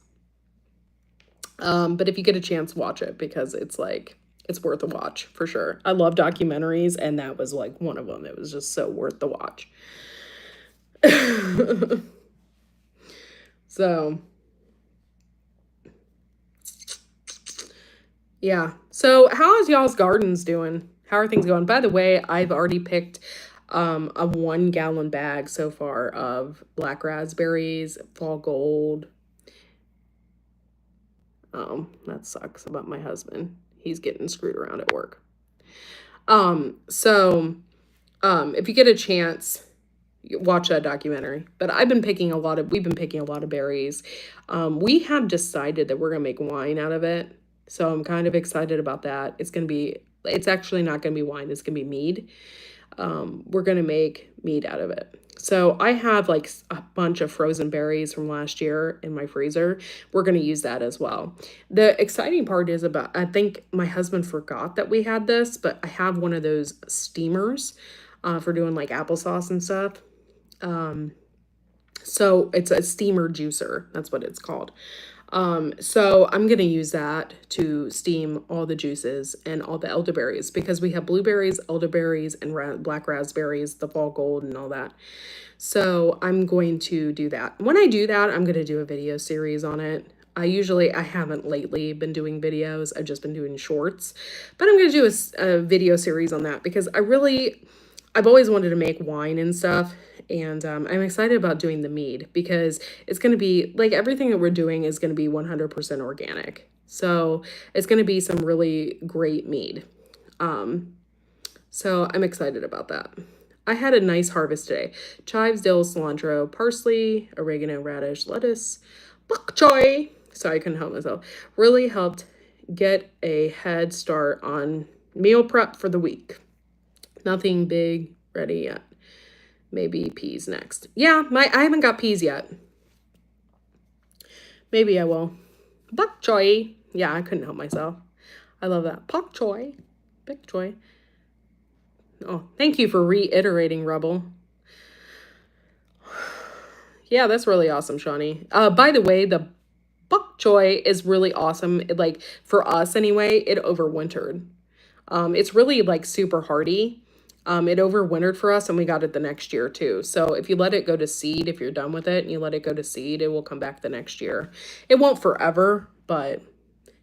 But if you get a chance, watch it because it's like it's worth a watch for sure. I love documentaries, and that was like one of them. It was just so worth the watch. So, yeah. So, how is y'all's gardens doing? How are things going? By the way, I've already picked a 1 gallon bag so far of black raspberries, fall gold. Oh, that sucks about my husband. He's getting screwed around at work. So, if you get a chance, watch that documentary. But we've been picking a lot of berries. We have decided that we're gonna make wine out of it. So I'm kind of excited about that. It's actually not gonna be wine, it's gonna be mead. We're gonna make mead out of it. So I have like a bunch of frozen berries from last year in my freezer. We're going to use that as well. The exciting part is I think my husband forgot that we had this, but I have one of those steamers for doing like applesauce and stuff. So it's a steamer juicer. That's what it's called. So I'm going to use that to steam all the juices and all the elderberries because we have blueberries, elderberries, and black raspberries, the fall gold and all that. So I'm going to do that. When I do that, I'm going to do a video series on it. I haven't lately been doing videos. I've just been doing shorts, but I'm going to do a video series on that because I've always wanted to make wine and stuff. And I'm excited about doing the mead because it's going to be like everything that we're doing is going to be 100% organic. So it's going to be some really great mead. So I'm excited about that. I had a nice harvest today. Chives, dill, cilantro, parsley, oregano, radish, lettuce, bok choy. Sorry, I couldn't help myself. Really helped get a head start on meal prep for the week. Nothing big ready yet. Maybe peas next. Yeah, I haven't got peas yet. Maybe I will. Bok choy. Yeah, I couldn't help myself. I love that. Bok choy. Bok choy. Oh, thank you for reiterating, Rebel. Yeah, that's really awesome, Shawnee. By the way, the bok choy is really awesome. Like for us anyway, it overwintered. It's really like super hardy. It overwintered for us and we got it the next year too. So if you let it go to seed, if you're done with it and you let it go to seed, it will come back the next year. It won't forever, but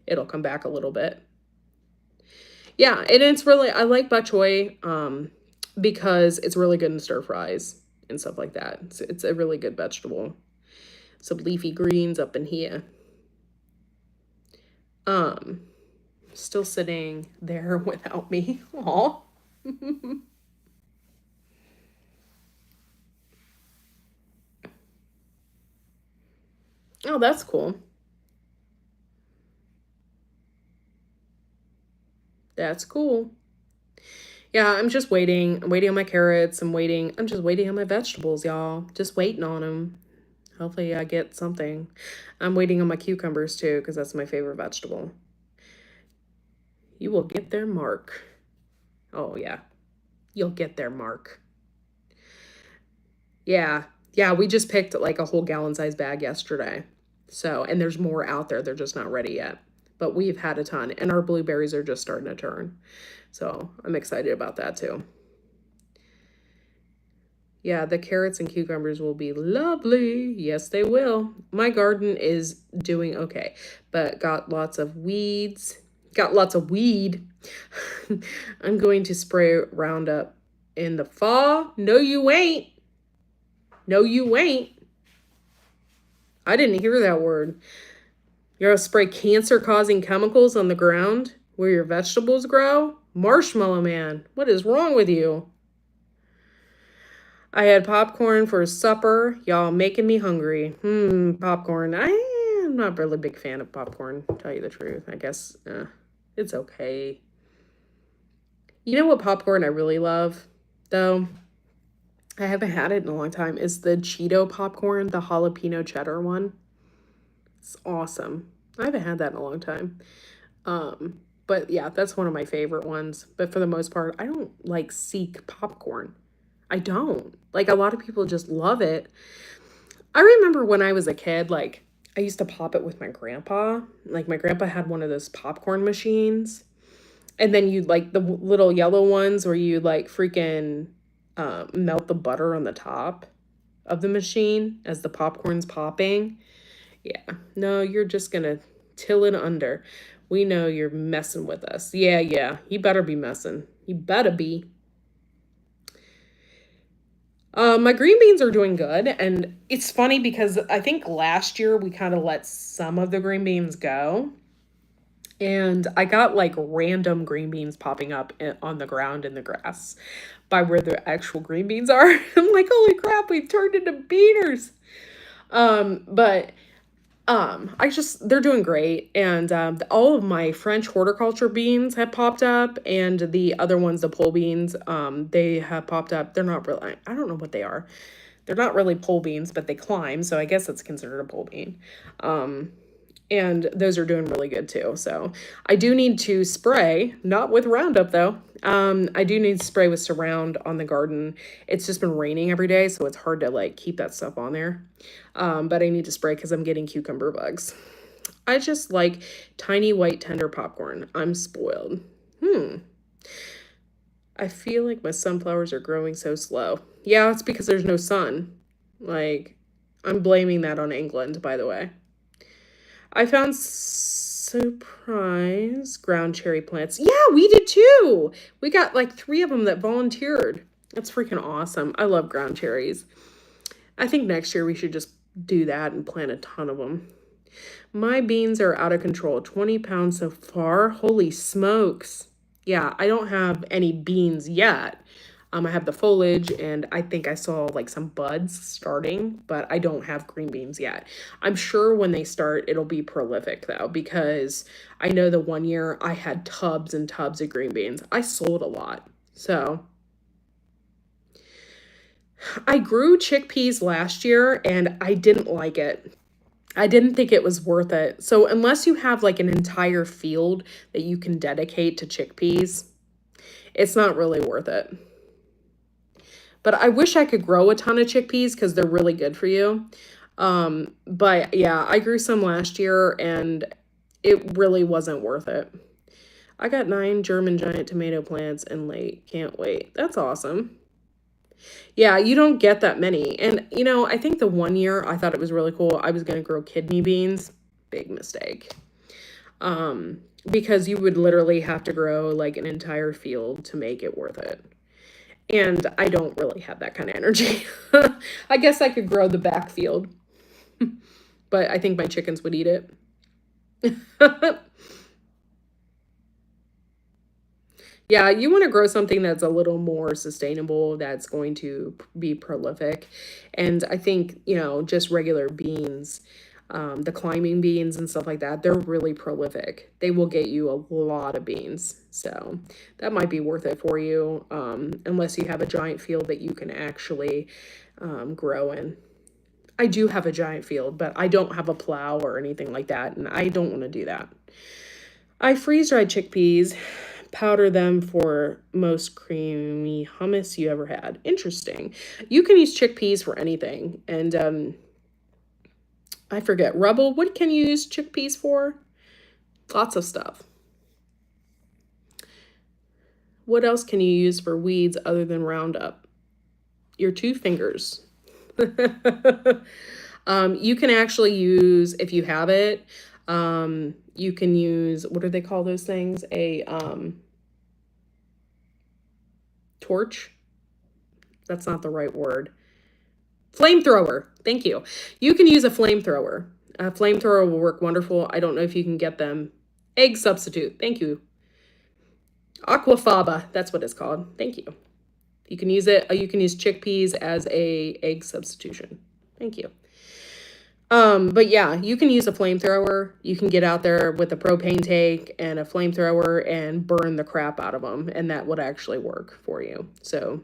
it'll come back a little bit. Yeah, and I like bok choy because it's really good in stir fries and stuff like that. It's a really good vegetable. Some leafy greens up in here. Still sitting there without me. Aw. Oh, that's cool. That's cool. Yeah, I'm just waiting. I'm waiting on my carrots. I'm just waiting on my vegetables, y'all. Just waiting on them. Hopefully I get something. I'm waiting on my cucumbers too, because that's my favorite vegetable. You will get their mark. Oh, yeah. You'll get their mark. Yeah. Yeah, we just picked like a whole gallon size bag yesterday. So, and there's more out there. They're just not ready yet. But we've had a ton, and our blueberries are just starting to turn. So I'm excited about that too. Yeah, the carrots and cucumbers will be lovely. Yes, they will. My garden is doing okay, but got lots of weeds. Got lots of weed. I'm going to spray Roundup in the fall. No, you ain't. No, you ain't. I didn't hear that word. You're gonna spray cancer-causing chemicals on the ground where your vegetables grow? Marshmallow Man, what is wrong with you? I had popcorn for supper. Y'all making me hungry. Popcorn. I am not really a big fan of popcorn, to tell you the truth. I guess it's okay. You know what popcorn I really love, though? I haven't had it in a long time. Is the Cheeto popcorn, the jalapeno cheddar one. It's awesome. I haven't had that in a long time. But yeah, that's one of my favorite ones. But for the most part, I don't like seek popcorn. I don't. Like a lot of people just love it. I remember when I was a kid, like I used to pop it with my grandpa. Like my grandpa had one of those popcorn machines. And then you like the little yellow ones where you like freaking melt the butter on the top of the machine as the popcorn's popping. Yeah, no, you're just gonna till it under. We know you're messing with us. Yeah, yeah, he better be messing. He better be. My green beans are doing good, and it's funny because I think last year we kind of let some of the green beans go, and I got like random green beans popping up on the ground in the grass by where the actual green beans are. I'm like, holy crap, we've turned into beaners. But I just they're doing great, and all of my French horticulture beans have popped up, and the other ones, the pole beans, they have popped up. They're not really, I don't know what they are. They're not really pole beans, but they climb, so I guess it's considered a pole bean. And those are doing really good too. So I do need to spray, not with Roundup though. I do need to spray with Surround on the garden. It's just been raining every day, so it's hard to like keep that stuff on there. But I need to spray because I'm getting cucumber bugs. I just like tiny white tender popcorn. I'm spoiled. I feel like my sunflowers are growing so slow. Yeah, it's because there's no sun. Like, I'm blaming that on England, by the way. I found surprise ground cherry plants. Yeah, we did too. We got like 3 of them that volunteered. That's freaking awesome. I love ground cherries. I think next year we should just do that and plant a ton of them. My beans are out of control. 20 pounds so far. Holy smokes. Yeah, I don't have any beans yet. I have the foliage, and I think I saw like some buds starting, but I don't have green beans yet. I'm sure when they start, it'll be prolific though, because I know the one year I had tubs and tubs of green beans. I sold a lot. So I grew chickpeas last year and I didn't like it. I didn't think it was worth it. So unless you have like an entire field that you can dedicate to chickpeas, it's not really worth it. But I wish I could grow a ton of chickpeas because they're really good for you. But yeah, I grew some last year and it really wasn't worth it. I got 9 German giant tomato plants in late. Can't wait. That's awesome. Yeah, you don't get that many. And, you know, I think the one year I thought it was really cool, I was going to grow kidney beans. Big mistake. Because you would literally have to grow like an entire field to make it worth it. And I don't really have that kind of energy. I guess I could grow the backfield, but I think my chickens would eat it. Yeah, you want to grow something that's a little more sustainable, that's going to be prolific. And I think, you know, just regular beans, the climbing beans and stuff like that, they're really prolific. They will get you a lot of beans. So that might be worth it for you, unless you have a giant field that you can actually grow in. I do have a giant field, but I don't have a plow or anything like that, and I don't want to do that. I freeze-dried chickpeas, powder them for most creamy hummus you ever had. Interesting. You can use chickpeas for anything. And I forget, Rubble, what can you use chickpeas for? Lots of stuff. What else can you use for weeds other than Roundup? Your 2 fingers. You can actually use, if you have it, you can use, what do they call those things? A torch? That's not the right word. Flamethrower. Thank you. You can use a flamethrower. A flamethrower will work wonderful. I don't know if you can get them. Egg substitute. Thank you. Aquafaba. That's what it's called. Thank you. You can use it. You can use chickpeas as a egg substitution. Thank you. But yeah, you can use a flamethrower. You can get out there with a propane tank and a flamethrower and burn the crap out of them, and that would actually work for you. So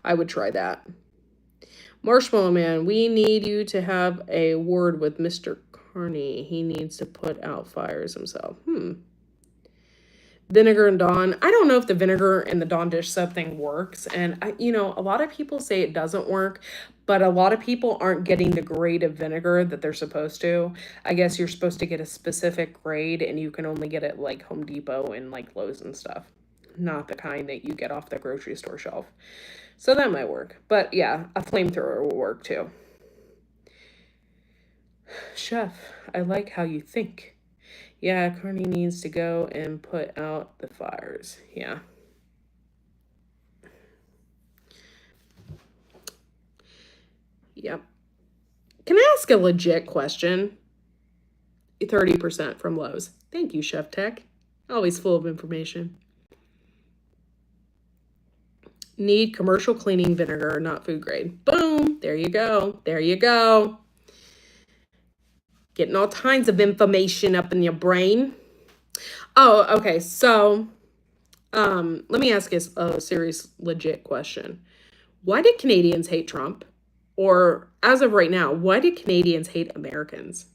I would try that. Marshmallow Man, we need you to have a word with Mr. Carney. He needs to put out fires himself. Vinegar and Dawn. I don't know if the vinegar and the Dawn dish soap thing works. And, a lot of people say it doesn't work, but a lot of people aren't getting the grade of vinegar that they're supposed to. I guess you're supposed to get a specific grade, and you can only get it like Home Depot and like Lowe's and stuff. Not the kind that you get off the grocery store shelf. So that might work. But yeah, a flamethrower will work too. Chef, I like how you think. Yeah, Carney needs to go and put out the fires. Yeah. Yep. Can I ask a legit question? 30% from Lowe's. Thank you, Chef Tech. Always full of information. Need commercial cleaning vinegar, not food grade. Boom. There you go. There you go. Getting all kinds of information up in your brain. Oh, okay. So, let me ask you a serious, legit question. Why did Canadians hate Trump? Or, as of right now, why did Canadians hate Americans?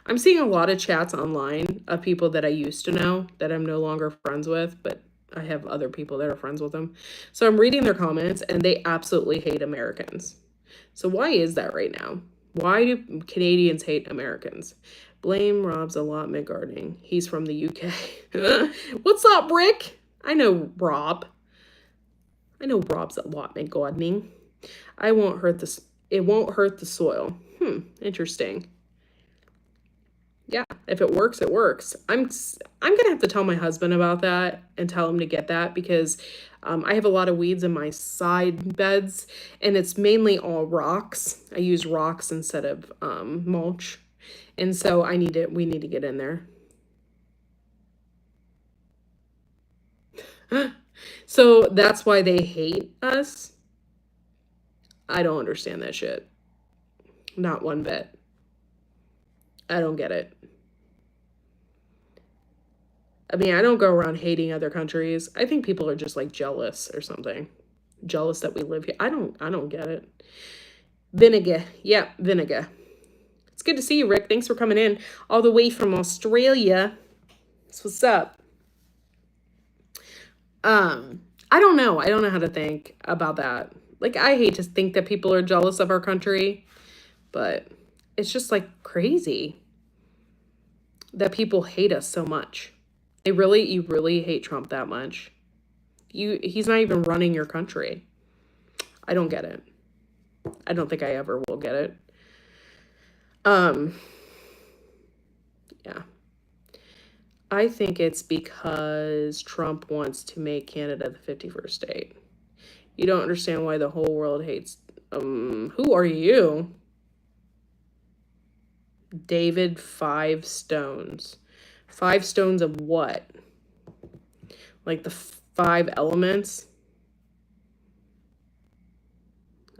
I'm seeing a lot of chats online of people that I used to know that I'm no longer friends with, but I have other people that are friends with them. So I'm reading their comments, and they absolutely hate Americans. So why is that right now? Why do Canadians hate Americans? Blame Rob's allotment gardening. He's from the UK. What's up, Rick? I know Rob. I know Rob's allotment gardening. It won't hurt the soil. Interesting. Yeah, if it works, it works. I'm gonna have to tell my husband about that and tell him to get that because I have a lot of weeds in my side beds, and it's mainly all rocks. I use rocks instead of mulch, and so we need to get in there. So that's why they hate us. I don't understand that shit. Not one bit. I don't get it. I mean, I don't go around hating other countries. I think people are just like jealous or something. Jealous that we live here. I don't get it. Vinegar. Yeah, vinegar. It's good to see you, Rick. Thanks for coming in all the way from Australia. That's what's up. I don't know. I don't know how to think about that. Like, I hate to think that people are jealous of our country, but it's just like crazy that people hate us so much. You really hate Trump that much. He's not even running your country. I don't get it. I don't think I ever will get it. Yeah. I think it's because Trump wants to make Canada the 51st state. You don't understand why the whole world hates. Who are you? David 5 stones. 5 stones of what? Like the 5 elements?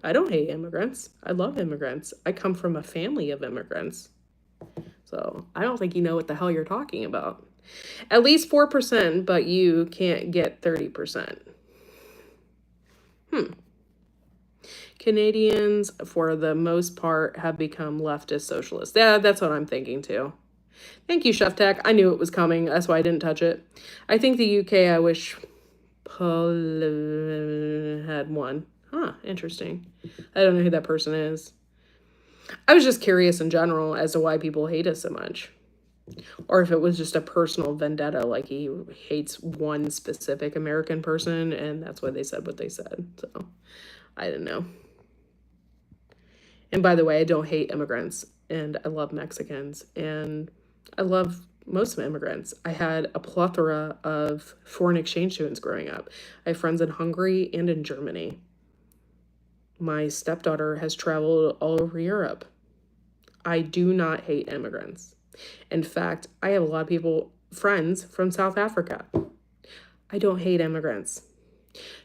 I don't hate immigrants. I love immigrants. I come from a family of immigrants. So I don't think you know what the hell you're talking about. At least 4%, but you can't get 30%. Canadians, for the most part, have become leftist socialists. Yeah, that's what I'm thinking too. Thank you, Chef Tech. I knew it was coming. That's why I didn't touch it. I think the UK, I wish Paul had won. Huh, interesting. I don't know who that person is. I was just curious in general as to why people hate us so much. Or if it was just a personal vendetta, like he hates one specific American person, and that's why they said what they said. So, I didn't know. And by the way, I don't hate immigrants, and I love Mexicans, and I love most immigrants. I had a plethora of foreign exchange students growing up. I have friends in Hungary and in Germany. My stepdaughter has traveled all over Europe. I do not hate immigrants. In fact, I have a lot of friends from South Africa. I don't hate immigrants.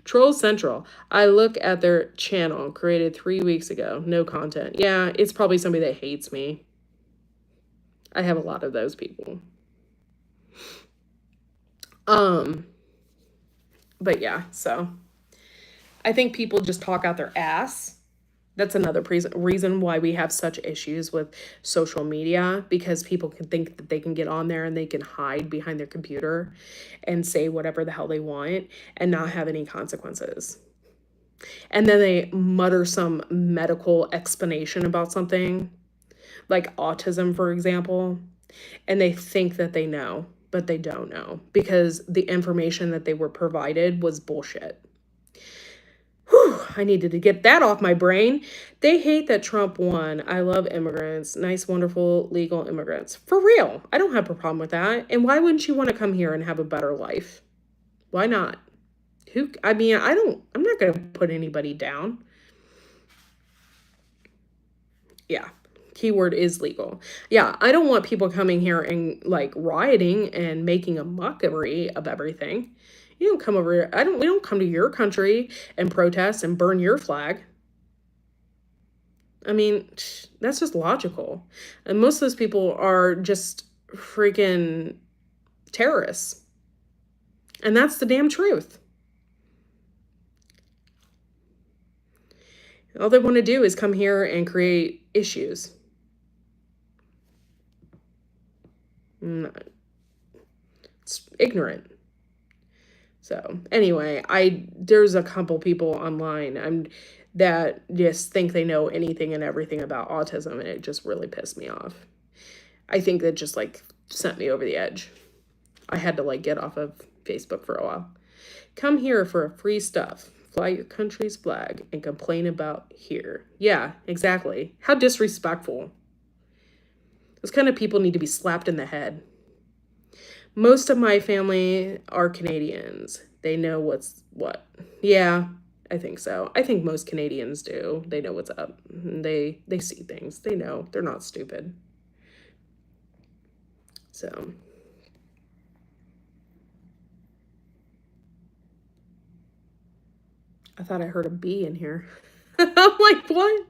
Troll Central. I look at their channel created 3 weeks ago. No content. Yeah, it's probably somebody that hates me. I have a lot of those people. But yeah, so I think people just talk out their ass. That's another reason why we have such issues with social media, because people can think that they can get on there and they can hide behind their computer and say whatever the hell they want and not have any consequences. And then they mutter some medical explanation about something, like autism, for example, and they think that they know, but they don't know because the information that they were provided was bullshit. Whew, I needed to get that off my brain. They hate that Trump won. I love immigrants. Nice, wonderful, legal immigrants. For real. I don't have a problem with that. And why wouldn't you want to come here and have a better life? Why not? I'm not going to put anybody down. Yeah. Keyword is legal. Yeah, I don't want people coming here and like rioting and making a mockery of everything. You don't come over. We don't come to your country and protest and burn your flag. I mean, that's just logical. And most of those people are just freaking terrorists. And that's the damn truth. All they want to do is come here and create issues. It's ignorant. So anyway, there's a couple people online that just think they know anything and everything about autism, and it just really pissed me off. I think that just like sent me over the edge. I had to like get off of Facebook for a while. Come here for free stuff. Fly your country's flag and complain about here. Yeah, exactly. How disrespectful. Those kind of people need to be slapped in the head. Most of my family are Canadians. They know what's what. Yeah, I think so. I think most Canadians do. They know what's up. They see things. They know. They're not stupid. So I thought I heard a bee in here. I'm like, what?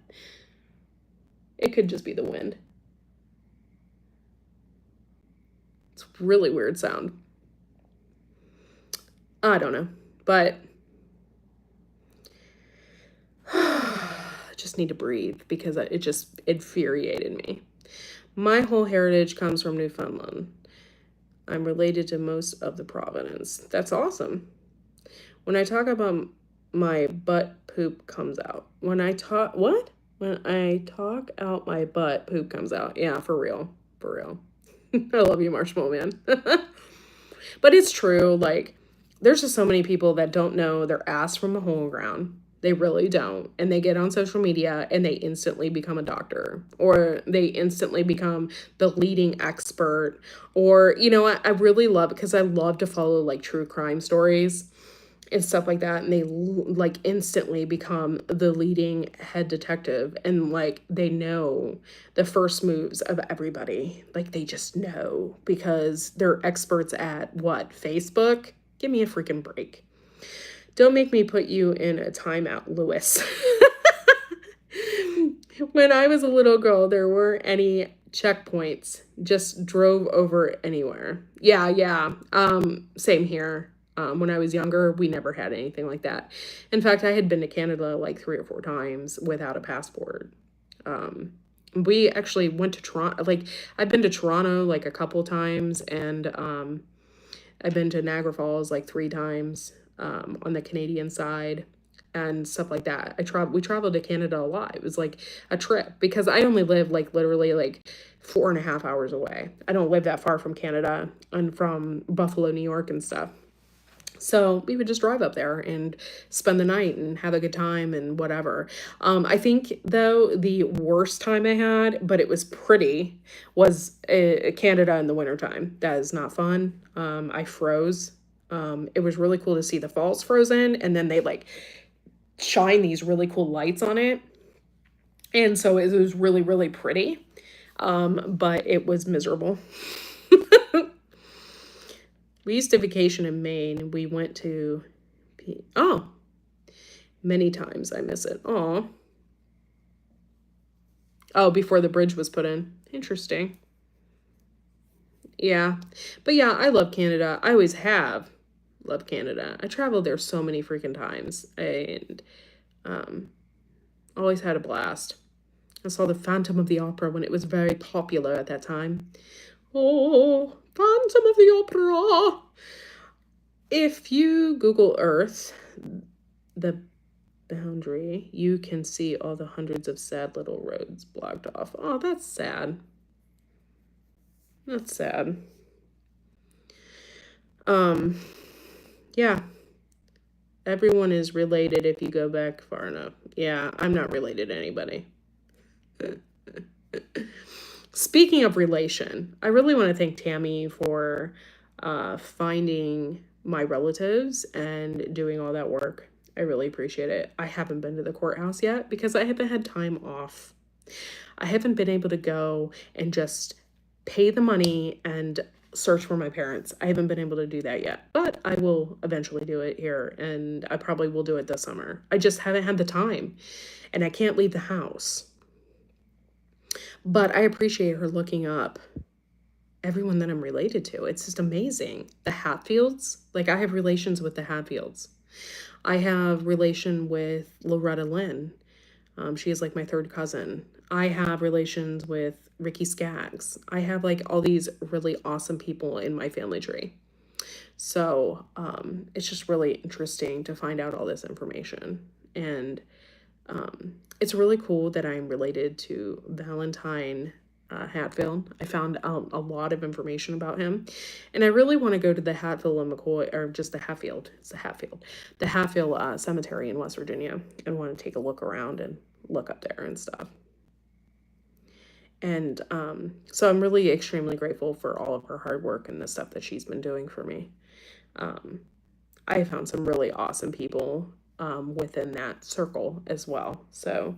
It could just be the wind. It's a really weird sound. I don't know, but I just need to breathe because it just infuriated me. My whole heritage comes from Newfoundland. I'm related to most of the province. That's awesome. When I talk about my butt, poop comes out. When I talk out my butt, poop comes out. Yeah, for real. For real. I love you, Marshmallow Man. But it's true. Like, there's just so many people that don't know their ass from a hole in the ground. They really don't. And they get on social media and they instantly become a doctor, or they instantly become the leading expert. Or, you know, I really love it because I love to follow like true crime stories and stuff like that, and they like instantly become the leading head detective, and like they know the first moves of everybody. Like they just know because they're experts at what? Facebook? Give me a freaking break. Don't make me put you in a timeout, Lewis. When I was a little girl, there weren't any checkpoints. Just drove over anywhere. Yeah. Same here. When I was younger, we never had anything like that. In fact, I had been to Canada like 3 or 4 times without a passport. We actually went to Toronto. Like, I've been to Toronto like a couple times, and I've been to Niagara Falls like 3 times on the Canadian side and stuff like that. We traveled to Canada a lot. It was like a trip because I only live like literally like 4.5 hours away. I don't live that far from Canada and from Buffalo, New York and stuff. So we would just drive up there and spend the night and have a good time and whatever. I think, though, the worst time I had, but it was pretty, was Canada in the wintertime. That is not fun. I froze. It was really cool to see the falls frozen, and then they like shine these really cool lights on it. And so it was really, really pretty. But it was miserable. We used to vacation in Maine. We went to Oh, many times I miss it. Oh. Oh, before the bridge was put in. Interesting. Yeah. But yeah, I love Canada. I always have loved Canada. I traveled there so many freaking times and um always had a blast. I saw the Phantom of the Opera when it was very popular at that time. Oh, Phantom of the Opera. If you Google Earth, the boundary, you can see all the hundreds of sad little roads blocked off. Oh, that's sad. That's sad. Um, yeah. Everyone is related if you go back far enough. Yeah, I'm not related to anybody. Speaking of relation, I really want to thank Tammy for finding my relatives and doing all that work. I really appreciate it. I haven't been to the courthouse yet because I haven't had time off. I haven't been able to go and just pay the money and search for my parents. I haven't been able to do that yet, but I will eventually do it here, and I probably will do it this summer. I just haven't had the time, and I can't leave the house. But I appreciate her looking up everyone that I'm related to. It's just amazing. The Hatfields, like I have relations with the Hatfields. I have relation with Loretta Lynn. She is like my third cousin. I have relations with Ricky Skaggs. I have like all these really awesome people in my family tree. So it's just really interesting to find out all this information. And it's really cool that I'm related to Valentine Hatfield. I found out a lot of information about him, and I really want to go to the Hatfield and McCoy, or just the Hatfield. It's the Hatfield Cemetery in West Virginia, and want to take a look around and look up there and stuff. And so I'm really extremely grateful for all of her hard work and the stuff that she's been doing for me. I found some really awesome people within that circle as well. So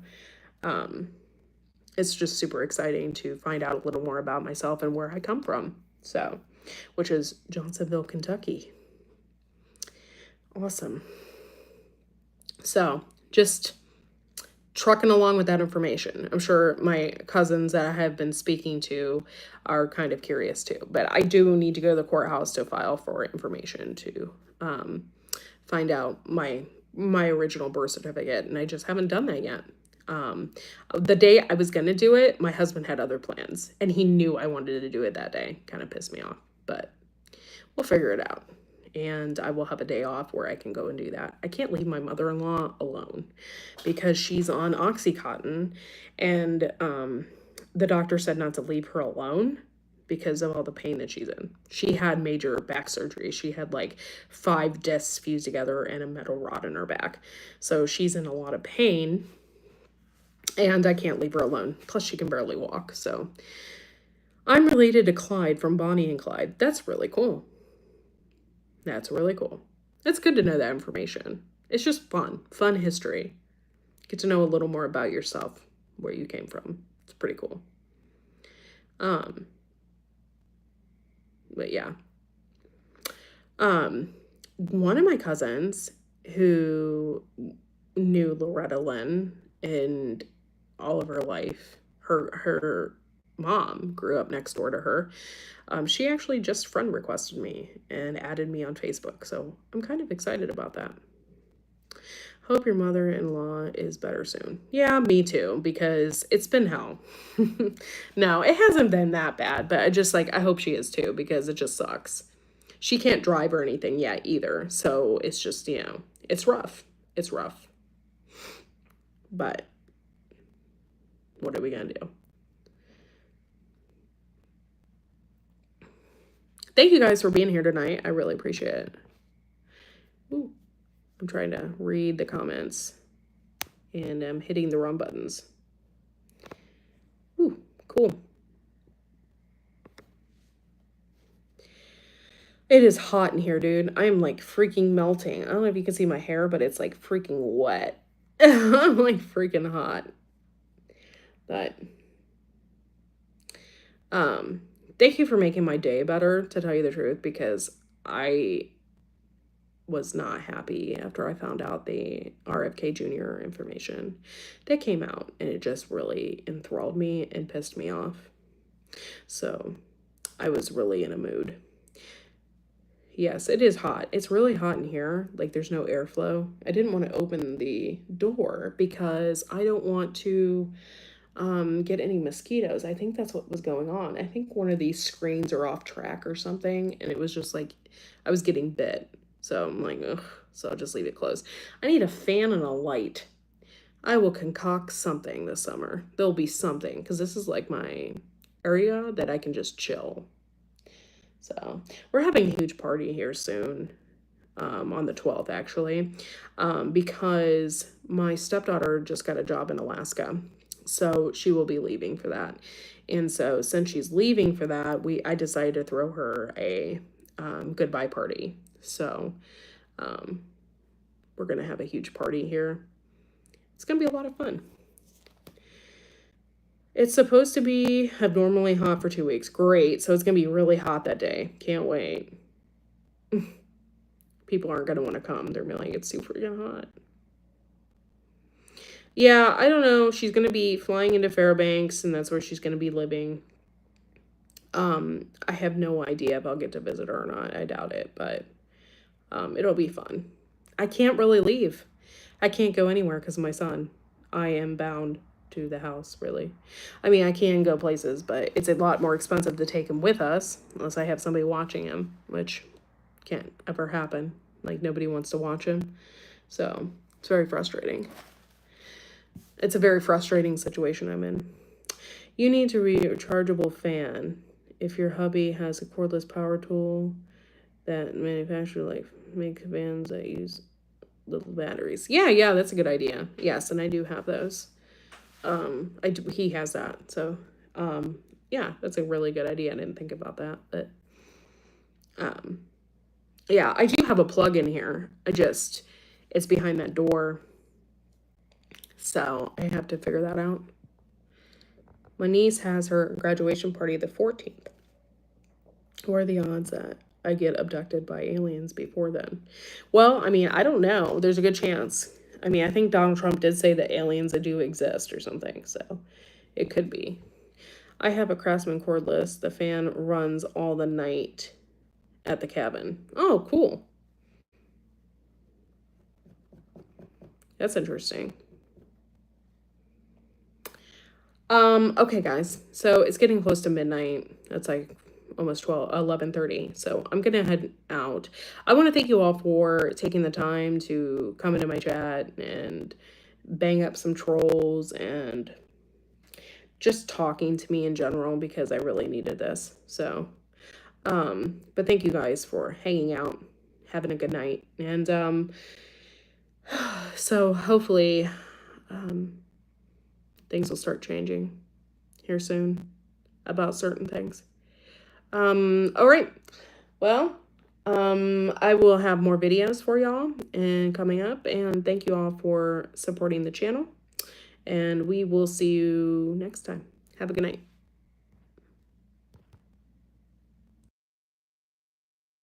it's just super exciting to find out a little more about myself and where I come from. So, which is Johnsonville, Kentucky. Awesome. So, just trucking along with that information. I'm sure my cousins that I have been speaking to are kind of curious too, but I do need to go to the courthouse to file for information to find out my original birth certificate, and I just haven't done that yet. The day I was gonna do it, my husband had other plans, and he knew I wanted to do it that day. Kind of pissed me off, but we'll figure it out. And I will have a day off where I can go and do that. I can't leave my mother-in-law alone because she's on Oxycontin, and the doctor said not to leave her alone because of all the pain that she's in. She had major back surgery. She had like 5 discs fused together and a metal rod in her back. So she's in a lot of pain, and I can't leave her alone. Plus, she can barely walk. So I'm related to Clyde from Bonnie and Clyde. That's really cool. That's really cool. It's good to know that information. It's just fun history. Get to know a little more about yourself, where you came from. It's pretty cool. But yeah. One of my cousins who knew Loretta Lynn and all of her life, her mom grew up next door to her. She actually just friend requested me and added me on Facebook, so I'm kind of excited about that. Hope your mother-in-law is better soon. Yeah, me too, because it's been hell. No, it hasn't been that bad, but I hope she is too, because it just sucks. She can't drive or anything yet either, so it's just, it's rough. It's rough. But what are we gonna do? Thank you guys for being here tonight. I really appreciate it. Ooh, I'm trying to read the comments, and I'm hitting the wrong buttons. Ooh, cool. It is hot in here, dude. I am like freaking melting. I don't know if you can see my hair, but it's like freaking wet. I'm like freaking hot. But thank you for making my day better, to tell you the truth, because I was not happy after I found out the RFK Jr. information that came out, and it just really enthralled me and pissed me off. So I was really in a mood. Yes, it is hot. It's really hot in here. Like, there's no airflow. I didn't want to open the door because I don't want to get any mosquitoes. I think that's what was going on. I think one of these screens are off track or something, and it was just like I was getting bit. So I'm like, ugh, so I'll just leave it closed. I need a fan and a light. I will concoct something this summer. There'll be something, because this is like my area that I can just chill. So we're having a huge party here soon, on the 12th actually, because my stepdaughter just got a job in Alaska. So she will be leaving for that. And so since she's leaving for that, I decided to throw her a goodbye party. So we're going to have a huge party here. It's going to be a lot of fun. It's supposed to be abnormally hot for 2 weeks. Great. So it's going to be really hot that day. Can't wait. People aren't going to want to come. They're going to be like, it's super hot. Yeah, I don't know. She's going to be flying into Fairbanks, and that's where she's going to be living. I have no idea if I'll get to visit her or not. I doubt it, but it'll be fun. I can't really leave. I can't go anywhere because of my son. I am bound to the house, really. I mean, I can go places, but it's a lot more expensive to take him with us unless I have somebody watching him, which can't ever happen. Like, nobody wants to watch him. So it's very frustrating. It's a very frustrating situation I'm in. You need to read a rechargeable fan. If your hubby has a cordless power tool that manufacturer like make fans that use little batteries. Yeah, that's a good idea. Yes, and I do have those. He has that. So, yeah, that's a really good idea. I didn't think about that, but yeah, I do have a plug in here. It's behind that door. So I have to figure that out. My niece has her graduation party the 14th. What are the odds that I get abducted by aliens before then? Well, I mean, I don't know. There's a good chance. I mean, I think Donald Trump did say that aliens do exist or something, so it could be. I have a Craftsman cordless. The fan runs all the night at the cabin. Oh, cool. That's interesting. Okay, guys. So it's getting close to midnight. It's like almost 11:30. So I'm going to head out. I want to thank you all for taking the time to come into my chat and bang up some trolls and just talking to me in general, because I really needed this. So, but thank you guys for hanging out, having a good night. And, so hopefully, things will start changing here soon about certain things. All right. Well, I will have more videos for y'all and coming up, and thank you all for supporting the channel, and we will see you next time. Have a good night.